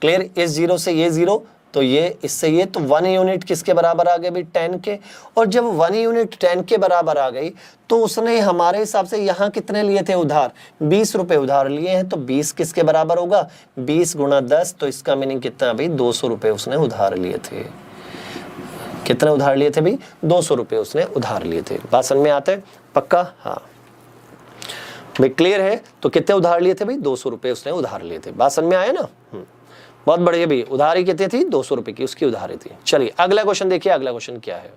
क्लियर, इस जीरो से ये जीरो, तो ये इससे ये, तो 1 यूनिट किसके बराबर आ गए भाई 10 के। और जब 1 यूनिट 10 के बराबर आ गई तो उसने हमारे हिसाब से यहाँ कितने लिए थे उधार, 20 रुपए उधार लिए हैं, तो 20 किसके बराबर होगा, 20 गुणा 10, तो इसका मीनिंग कितना भाई 200 रुपए उसने उधार लिए थे। कितने उधार लिए थे भाई, 200 रुपए उसने उधार लिए थे। बात समझ में आते, पक्का, हाँ भाई क्लियर है। तो कितने उधार लिए थे भाई, 200 रुपए उसने उधार लिए थे। बात समझ में आया ना, बहुत बढ़िया भाई। उधारी कितनी थी, 200 रुपए की उसकी उधारी थी। चलिए अगला क्वेश्चन देखिए, अगला क्वेश्चन क्या है,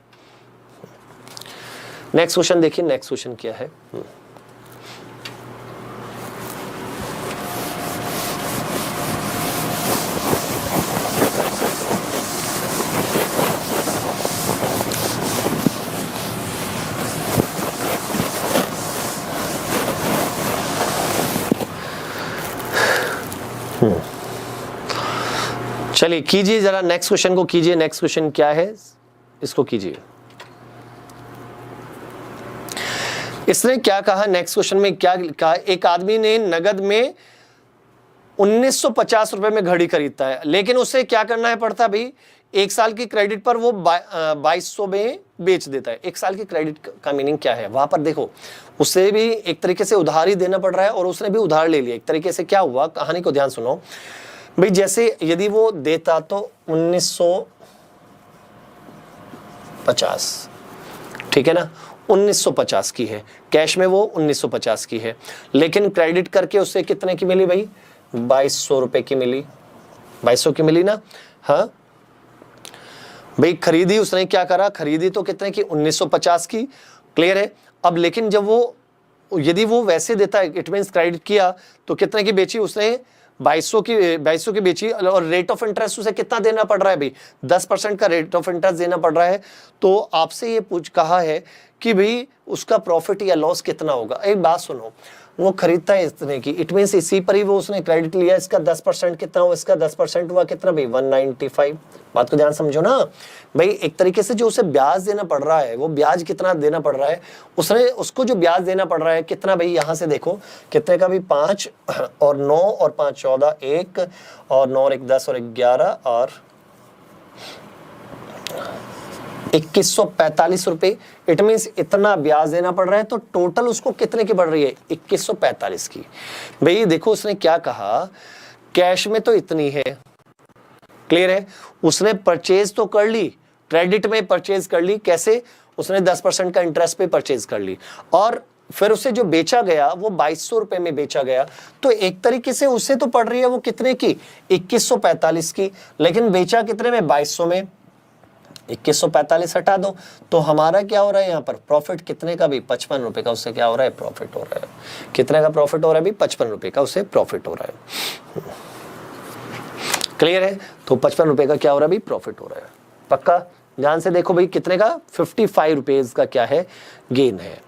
नेक्स्ट क्वेश्चन देखिए, नेक्स्ट क्वेश्चन क्या है। चलिए कीजिए जरा, नेक्स्ट क्वेश्चन को कीजिए। नेक्स्ट क्वेश्चन क्या है, इसको कीजिए। इसने क्या कहा नेक्स्ट क्वेश्चन में, क्या कहा, एक आदमी ने नगद में 1950 रुपए में घड़ी खरीदता है, लेकिन उसे क्या करना है पड़ता है भाई, 1 साल की क्रेडिट पर वो 2200 में बेच देता है। 1 साल की क्रेडिट का मीनिंग क्या है, वहां पर देखो उसे भी एक तरीके से उधार ही देना पड़ रहा है और उसने भी उधार ले लिया। एक तरीके से क्या हुआ, कहानी को ध्यान सुनो भाई। जैसे यदि वो देता तो 1950, ठीक है ना, 1950 की है, कैश में वो 1950 की है, लेकिन क्रेडिट करके उससे कितने की मिली भाई, 2200 रुपए की मिली। 2200 की मिली ना, हाँ भाई। खरीदी उसने क्या करा, खरीदी तो कितने की, 1950 की। क्लियर है। अब लेकिन जब वो, यदि वो वैसे देता है, इट मींस क्रेडिट किया, तो कितने की बेची उसने, 2200 की बेची। और रेट ऑफ इंटरेस्ट उसे कितना देना पड़ रहा है भाई, 10% का रेट ऑफ इंटरेस्ट देना पड़ रहा है। तो आपसे ये कहा है कि भाई उसका प्रॉफिट या लॉस कितना होगा। एक बात सुनो, वो खरीदता है इतने की, इट मींस इसी पर ही वो उसने क्रेडिट लिया, इसका 10% कितना हुआ, इसका 10% हुआ कितना भाई 195। बात को ध्यान समझो ना भाई। एक तरीके से जो उसे ब्याज देना पड़ रहा है, वो ब्याज कितना देना पड़ रहा है, उसको जो ब्याज देना पड़ रहा है कितना भाई, यहां से देखो कितने का भी, 5 और 9 और 5 14, 1 और 9 और 1 10 और 11 और 2145 रुपए। इट मींस इतना ब्याज देना पड़ रहा है, तो टोटल उसको कितने की बढ़ रही है, 2145 की। भाई देखो उसने क्या कहा, कैश में तो इतनी है, क्लियर है। उसने परचेज तो कर ली, क्रेडिट में परचेज कर ली, कैसे, उसने 10% का इंटरेस्ट पे परचेज कर ली, और फिर उसे जो बेचा गया वो 2200 रुपए में बेचा गया। तो एक तरीके से उसे तो पड़ रही है वो कितने की, 2145 की, लेकिन बेचा कितने में, 2200 में। 2145 हटा दो, तो हमारा क्या हो रहा है यहाँ पर, प्रॉफिट कितने का भी, 55 रुपए का उससे क्या हो रहा है, प्रॉफिट हो रहा है। कितने का प्रॉफिट हो रहा है भी, 55 रुपए का उससे प्रॉफिट हो रहा है। क्लियर है। तो 55 रुपए का क्या हो रहा है भी, प्रॉफिट हो रहा है। पक्का ध्यान से देखो भाई, कितने का, 55 रुपीज का क्या है, गेन है।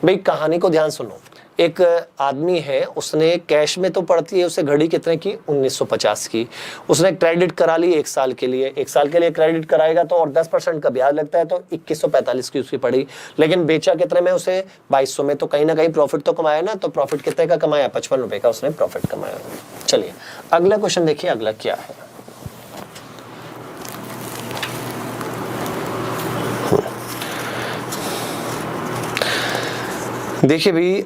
भाई कहानी को ध्यान सुनो। एक आदमी है, उसने कैश में तो पड़ती है उसे घड़ी कितने की, 1950 की। उसने क्रेडिट करा ली 1 साल के लिए, 1 साल के लिए क्रेडिट कराएगा तो और 10% का ब्याज लगता है, तो 2145 की उसकी पड़ी। लेकिन बेचा कितने में उसे, 2200 में। तो कहीं ना कहीं प्रॉफिट तो कमाया ना, तो प्रॉफिट कितने का कमाया, 55 रुपए का उसने प्रॉफिट कमाया। चलिए अगला क्वेश्चन देखिए, अगला क्या है। देखिए भाई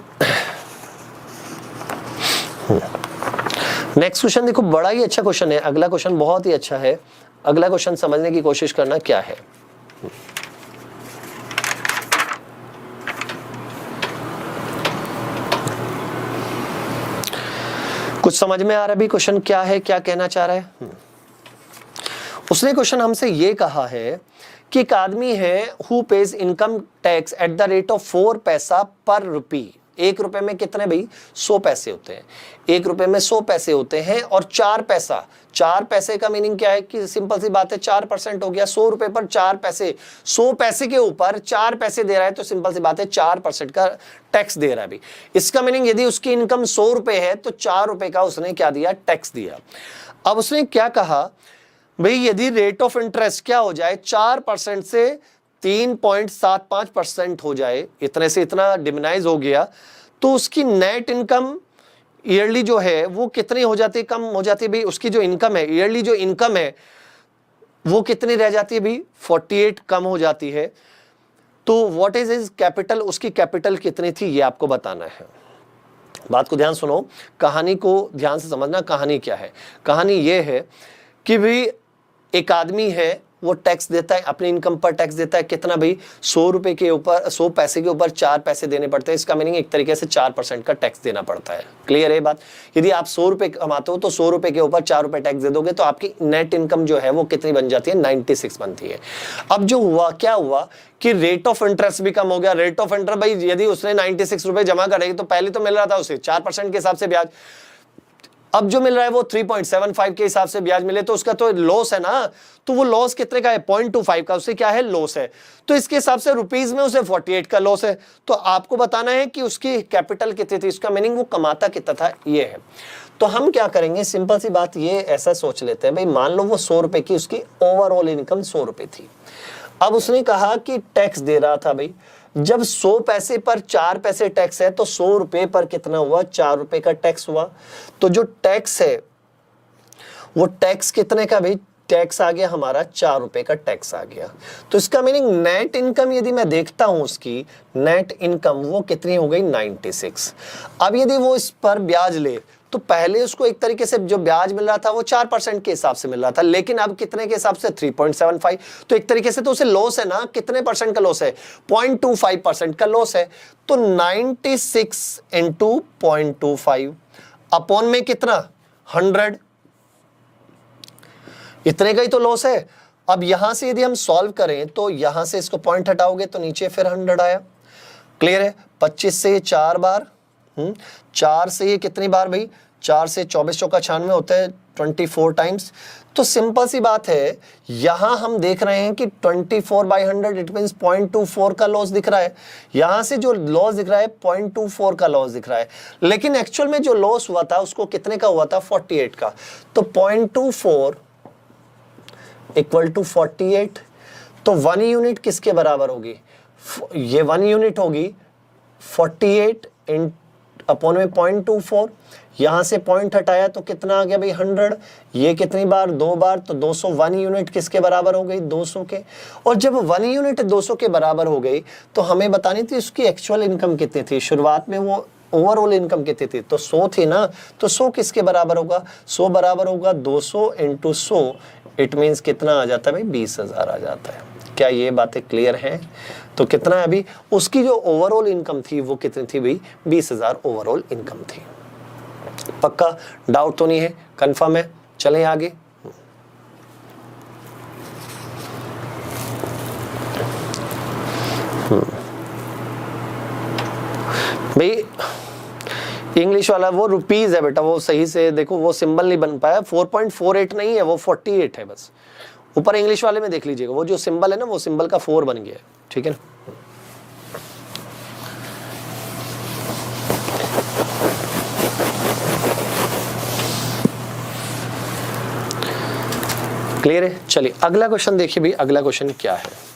नेक्स्ट क्वेश्चन देखो, बड़ा ही अच्छा क्वेश्चन है। अगला क्वेश्चन बहुत ही अच्छा है। अगला क्वेश्चन समझने की कोशिश करना क्या है। कुछ समझ में आ रहा है भी क्वेश्चन क्या है, क्या कहना चाह रहा है। उसने क्वेश्चन हमसे ये कहा है कि एक आदमी है who page income tax at the rate of 4 पैसा पर रुपी। 1 रुपए में कितने भाई 100 पैसे होते हैं, 1 रुपए में 100 पैसे होते हैं। और 4 पैसा, 4 पैसे का मीनिंग क्या है कि सिंपल सी बात है 4% हो गया। 100 रुपए पर 4 पैसे, 100 पैसे के ऊपर 4 पैसे दे रहा है तो सिंपल सी बात है 4% का टैक्स दे रहा है। भी इसका मीनिंग यदि उसकी इनकम 100 रुपए है तो 4 रुपए का उसने क्या दिया, टैक्स दिया। अब उसने क्या कहा भाई, यदि रेट ऑफ इंटरेस्ट क्या हो जाए 4% से 3.75% हो जाए, इतने से इतना डिमिनाइज हो गया, तो उसकी नेट इनकम ईयरली जो है वो कितनी हो जाती है, कम हो जाती है भाई। उसकी जो इनकम है, ईयरली जो इनकम है वो कितनी रह जाती है भाई, 48 कम हो जाती है। तो व्हाट इज हिज कैपिटल, उसकी कैपिटल कितनी थी ये आपको बताना है। बात को ध्यान सुनो, कहानी को ध्यान से समझना। कहानी क्या है, कहानी ये है कि भाई एक आदमी है वो टैक्स देता है, अपनी इनकम पर टैक्स देता है। कितना भाई, 100 रुपए के ऊपर, 100 पैसे के ऊपर 4 पैसे देने पड़ते हैं। इसका मीनिंग एक तरीके से 4% का टैक्स देना पड़ता है। क्लियर है बात। यदि आप 100 रुपए कमाते हो तो 100 रुपए के ऊपर 4 रुपए टैक्स दे दोगे तो आपकी नेट इनकम जो है वो कितनी बन जाती है, 96 बनती है। अब जो हुआ, क्या हुआ कि रेट ऑफ इंटरेस्ट भी कम हो गया। रेट ऑफ इंटरेस्ट भाई, यदि उसने 96 रुपए जमा करेगी तो पहले तो मिल रहा था उसे 4% के हिसाब से ब्याज, अब जो मिल रहा है वो 3.75 के हिसाब से ब्याज मिले तो उसका तो लॉस है ना। तो वो लॉस कितने का है, 0.25 का, उससे क्या है, लॉस है। तो इसके हिसाब से रुपीस में उसे 48 का लॉस है। तो आपको बताना है कि उसकी कैपिटल कितनी थी, इसका मीनिंग वो कमाता कितना था, ये है। तो हम क्या करेंगे, सिंपल सी बात ये ऐसा सोच लेते हैं भाई, मान लो वो 100 रुपए की उसकी ओवरऑल इनकम 100 रुपए थी। अब उसने कहा कि टैक्स दे रहा था भाई, जब 100 पैसे पर 4 पैसे टैक्स है तो 100 रुपए पर कितना हुआ, 4 रुपए का टैक्स हुआ। तो जो टैक्स है वो टैक्स कितने का भाई, टैक्स आ गया हमारा 4 रुपए का टैक्स आ गया। तो इसका मीनिंग नेट इनकम यदि मैं देखता हूं, उसकी नेट इनकम वो कितनी हो गई, 96। अब यदि वो इस पर ब्याज ले तो पहले उसको एक तरीके से जो ब्याज मिल रहा था वो 4% के हिसाब से मिल रहा था, लेकिन अब कितने के हिसाब से, 3.75। तो एक तरीके से तो उसे लॉस है ना, कितने परसेंट का लॉस है, 0.25% का लॉस है। तो 96 इंटू 0.25 अपॉन में कितना, 100, इतने का ही तो लॉस है। अब यहां से यदि हम सॉल्व करें तो यहां से इसको पॉइंट हटाओगे तो नीचे फिर 100 आया। क्लियर है। 25 से 4 बार, 4 से ये कितनी बार भाई, 4 से 24 चौका 96 होते हैं, 24 टाइम्स। तो सिंपल सी बात है, यहां हम देख रहे हैं कि 24/100 इट मींस 0.24 का लॉस दिख रहा है। यहां से जो लॉस दिख रहा है 0.24 का लॉस दिख रहा है, लेकिन एक्चुअल में जो लॉस हुआ था उसको कितने का हुआ था, 48 का। तो 0.24 इक्वल टू 48। तो 1 यूनिट किसके बराबर होगी, ये 1 यूनिट होगी 48 इन अपॉन में 0.24। यहां से पॉइंट हटाया तो कितना आ गया भाई, 100। ये कितनी बार, 2 बार, तो 200। 1 यूनिट किसके बराबर हो गई, 200 के। और जब 1 यूनिट 200 के बराबर हो गई तो हमें बतानी थी उसकी एक्चुअल इनकम कितनी थी। शुरुआत में वो ओवरऑल इनकम कितनी थी, तो 100 थी ना। तो 100 किसके बराबर होगा, 100 बराबर होगा 200 इंटू 100, इट मीन्स कितना आ जाता है भाई, 20,000 आ जाता है। क्या ये बातें क्लियर हैं। तो कितना है अभी, उसकी जो ओवरऑल इनकम थी वो कितनी थी भाई, 20,000 ओवरऑल इनकम थी। पक्का डाउट तो नहीं है, कंफर्म है। चलें आगे। भाई इंग्लिश वाला वो रुपीज है बेटा, वो सही से देखो, वो सिंबल नहीं बन पाया। 4.48 नहीं है, वो 48 है बस। ऊपर इंग्लिश वाले में देख लीजिएगा, वो जो सिंबल है ना, वो सिंबल का 4 बन गया है। ठीक है ना। क्लियर है। चलिए अगला क्वेश्चन देखिए भाई, अगला क्वेश्चन क्या है।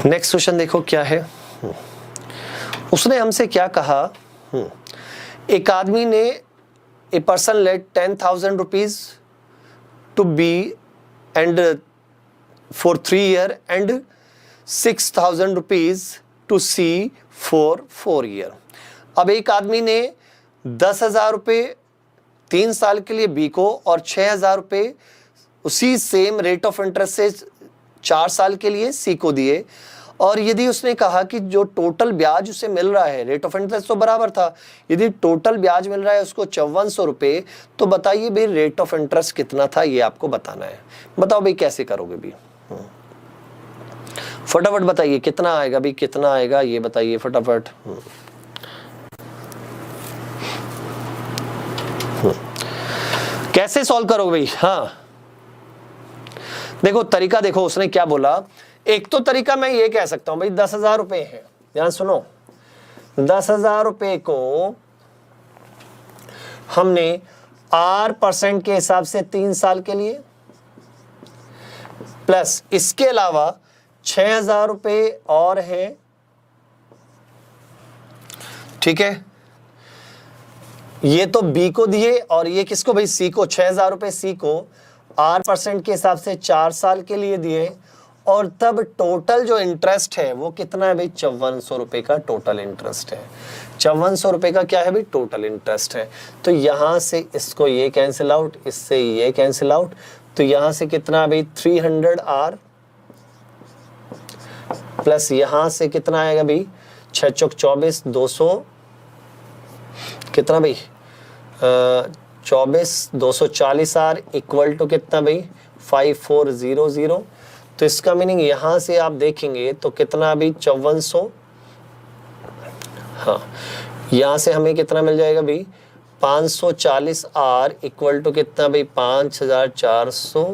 नेक्स्ट क्वेश्चन देखो क्या है। उसने हमसे क्या कहा, एक आदमी ने, a person lent 10,000 rupees to B and for 3 year and 6,000 rupees to C for 4 year. अब एक आदमी ने 10,000 रुपये 3 साल के लिए बी को और 6,000 रुपये उसी सेम रेट ऑफ इंटरेस्ट से 4 साल के लिए सी को दिए, और यदि उसने कहा कि जो टोटल ब्याज उसे मिल रहा है, रेट ऑफ इंटरेस्ट तो बराबर था, यदि टोटल ब्याज मिल रहा है उसको 5400 रुपये, तो बताइए भाई रेट ऑफ इंटरेस्ट कितना था, ये आपको बताना है। बताओ भाई कैसे करोगे भी, फटाफट बताइए कितना आएगा भाई, कितना आएगा ये बताइए फटाफट। कैसे सॉल्व करोगे भाई? हाँ देखो तरीका देखो उसने क्या बोला। एक तो तरीका मैं ये कह सकता हूं भाई 10,000 रुपए है, ध्यान सुनो, 10,000 रुपए को हमने R% के हिसाब से 3 साल के लिए, प्लस इसके अलावा 6,000 रुपए और है, ठीक है, ये तो बी को दिए और ये किसको भाई, सी को, 6,000 रुपए सी को R% के हिसाब से 4 साल के लिए दिए, और तब टोटल जो इंटरेस्ट है वो कितना है भाई, 5400 रुपए का टोटल इंटरेस्ट है। 5400 रुपए का क्या है भाई, टोटल इंटरेस्ट है। तो यहां से इसको ये कैंसिल आउट, इससे ये कैंसिल आउट, तो यहां से कितना भाई 300R, प्लस यहां से कितना आएगा भाई 6 चौक 24, 200 कितना भाई 24, 240R इक्वल टू कितना भाई 5400। तो इसका मीनिंग यहां से आप देखेंगे तो कितना भाई 5400, हाँ यहां से हमें कितना मिल जाएगा भाई 540R इक्वल टू कितना भाई 5400,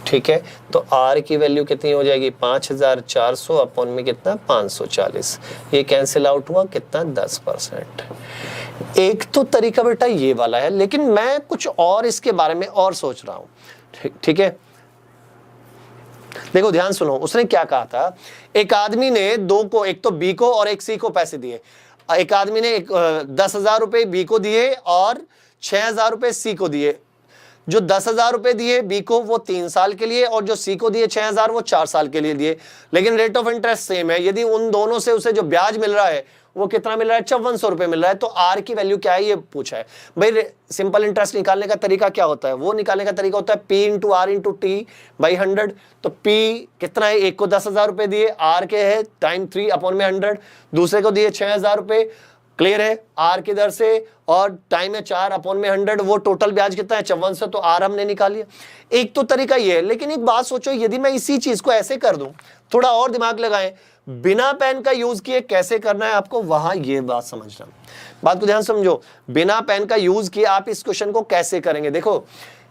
ठीक है। तो R की वैल्यू कितनी हो जाएगी 5400 अपॉन में कितना 540, ये कैंसिल आउट हुआ कितना 10%। एक तो तरीका बेटा ये वाला है, लेकिन मैं कुछ और इसके बारे में और सोच रहा हूं, ठीक है। देखो ध्यान सुनो, उसने क्या कहा था, एक आदमी ने दो को, एक तो बी को और एक सी को पैसे दिए। एक आदमी ने 10,000 रुपए बी को दिए और 6,000 रुपए सी को दिए। जो 10,000 रुपए दिए बी को वो 3 साल के लिए, और जो सी को दिए 6,000 वो 4 साल के लिए दिए, लेकिन रेट ऑफ इंटरेस्ट सेम है। यदि उन दोनों से उसे जो ब्याज मिल रहा है वो कितना मिल रहा है 5400 रुपए मिल रहा है, तो आर की वैल्यू क्या है ये पूछा है भाई। सिंपल इंटरेस्ट निकालने का तरीका क्या होता है, वो निकालने का तरीका होता है P into R into T by 100। तो P कितना है, एक को 10,000 रुपए दिए, आर के है टाइम 3 अपॉन में 100, दूसरे को दिए 6,000 रुपए, क्लियर है, आर की दर से, और टाइम है 4 अपॉन में 100, वो टोटल ब्याज कितना है 5400, तो आर हमने निकाल लिया। एक तो तरीका ये है, लेकिन एक बात सोचो, यदि मैं इसी चीज को ऐसे कर दूं, थोड़ा और दिमाग लगाएं, बिना पेन का यूज किए कैसे करना है आपको, वहां ये बात समझना, बात को ध्यान समझो। बिना पेन का यूज किए आप इस क्वेश्चन को कैसे करेंगे। देखो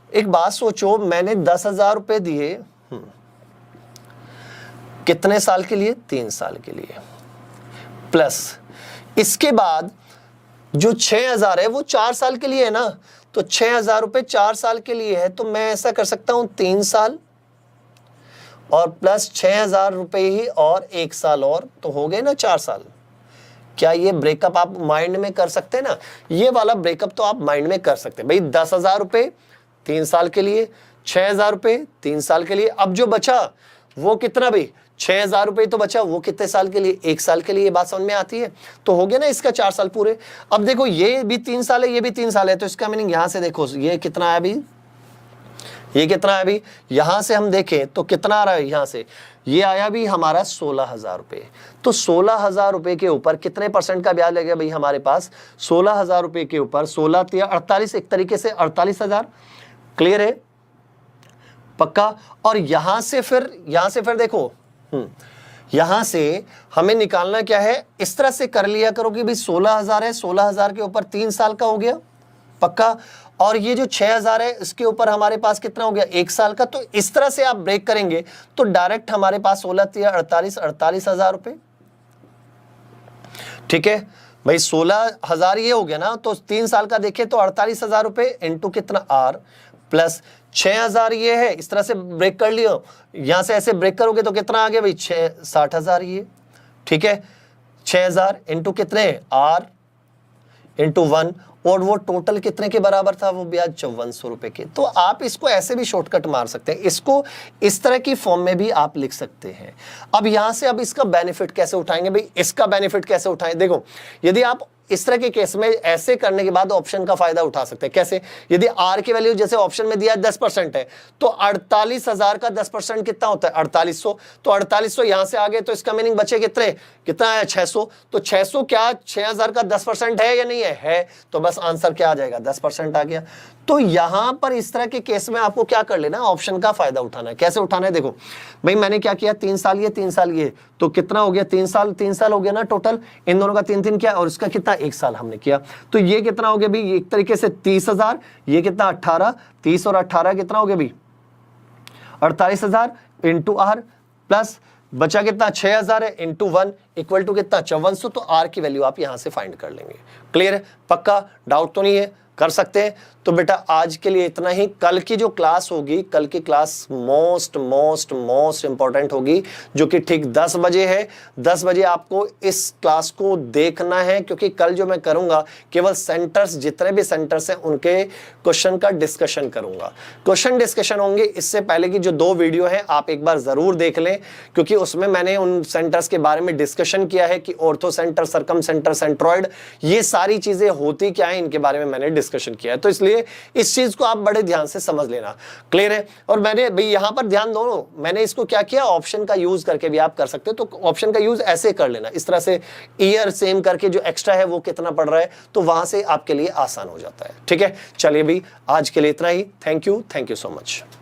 एक बात सोचो, मैंने 10,000 रुपए दिए कितने साल के लिए, 3 साल के लिए, प्लस इसके बाद जो 6,000 है वो 4 साल के लिए है ना, तो 6,000 रुपए 4 साल के लिए है, तो मैं ऐसा कर सकता हूं 3 साल और प्लस 6,000 रुपए ही और 1 साल और, तो हो गए ना 4 साल। क्या ये ब्रेकअप आप माइंड में कर सकते हैं ना, ये वाला ब्रेकअप तो आप माइंड में कर सकते हैं भाई। 10,000 रुपए 3 साल के लिए, 6,000 रुपए 3 साल के लिए, अब जो बचा वो कितना भाई 6,000 रुपए तो बचा, वो कितने साल के लिए, 1 साल के लिए। बात समझ में आती है, तो हो गया ना इसका 4 साल पूरे। अब देखो ये भी 3 साल है, ये भी 3 साल है, तो इसका मीनिंग यहां से देखो ये कितना आया अभी, ये कितना है अभी, यहां से हम देखें तो कितना आ रहा है, यहां से ये आया भी हमारा 16,000 रुपए। तो 16,000 रुपए के ऊपर कितने % का ब्याज लगेगा भाई हमारे पास, 16,000 रुपए के ऊपर 16 या 48, एक तरीके से 48,000, क्लियर है, पक्का। और यहां से फिर देखो यहां से हमें निकालना क्या है, इस तरह से कर लिया करो कि भाई 16,000 है, 16,000 के ऊपर 3 साल का हो गया, पक्का। और ये जो 6,000 है इसके ऊपर हमारे पास कितना हो गया 1 साल का। तो इस तरह से आप ब्रेक करेंगे तो डायरेक्ट हमारे पास 16 या 48,000 रुपए, ठीक है भाई। 16,000 ये हो गया ना, तो 3 साल का देखें तो 48,000 रुपए इंटू कितना आर, प्लस 6,000 ये है, इस तरह से ब्रेक कर लियो, यहां से ऐसे ब्रेक करोगे तो कितना आ गया भाई 60,000 ये, ठीक है। 6,000 इंटू कितने आर इंटू 1, और वो टोटल कितने के बराबर था, वो ब्याज 5400 रुपए के। तो आप इसको ऐसे भी शॉर्टकट मार सकते हैं, इसको इस तरह की फॉर्म में भी आप लिख सकते हैं। अब यहां से अब इसका बेनिफिट कैसे उठाएंगे भाई, इसका बेनिफिट कैसे उठाएं, देखो यदि आप इस तरह के केस में ऐसे करने के बाद ऑप्शन का फायदा उठा सकते हैं। कैसे? यदि आर की वैल्यू जैसे ऑप्शन में दिया 10% है तो 48,000 का 10% कितना होता है? 4800। तो 4800 यहां से आगे तो इसका मीनिंग बचे कितना है? 600। तो 600 क्या 6000 का 10% है या नहीं है? तो बस आंसर क्या आ जाएगा? 10% आ गया। तो यहां पर इस तरह के केस में आपको क्या कर लेना? ऑप्शन का फायदा उठाना है। कैसे उठाना है? देखो भाई, मैंने क्या किया, 3 साल ये 3 साल ये, तो कितना हो गया? 3 साल हो गया ना टोटल। इन दोनों का 3 किया और इसका कितना? 1 साल हमने किया। तो ये कितना हो गया भाई? एक तरीके से 30,000, ये कितना? 18, 30 और 18 कितना हो गया भाई? 48,000 इंटू आर प्लस बचा कितना? 6,000 है इंटू 1 इक्वल टू कितना? 5400। तो आर की वैल्यू आप यहां से फाइंड कर लेंगे। क्लियर है? पक्का? डाउट तो नहीं है? कर सकते हैं। तो बेटा आज के लिए इतना ही। कल की जो क्लास होगी, कल की क्लास मोस्ट इंपॉर्टेंट होगी, जो कि ठीक 10 बजे है। 10 बजे आपको इस क्लास को देखना है, क्योंकि कल जो मैं करूंगा केवल सेंटर्स, जितने भी सेंटर्स हैं उनके क्वेश्चन का डिस्कशन करूंगा। क्वेश्चन डिस्कशन होंगे। इससे पहले की जो 2 वीडियो है आप एक बार जरूर देख लें, क्योंकि उसमें मैंने उन सेंटर्स के बारे में डिस्कशन किया है कि ऑर्थो सेंटर, सरकम सेंटर, सेंट्रॉइड, ये सारी चीजें होती क्या है, इनके बारे में मैंने डिस्कशन किया है। तो इसलिए इस चीज को आप बड़े ध्यान से समझ लेना। क्लियर है? और मैंने भाई यहां पर ध्यान दो, मैंने इसको क्या किया, ऑप्शन का यूज करके भी आप कर सकते हो। तो ऑप्शन का यूज ऐसे कर लेना, इस तरह से ईयर सेम करके जो एक्स्ट्रा है वो कितना पड़ रहा है, तो वहां से आपके लिए आसान हो जाता है। ठीक है? चलिए भाई आज के लिए इतना ही। Thank you so much.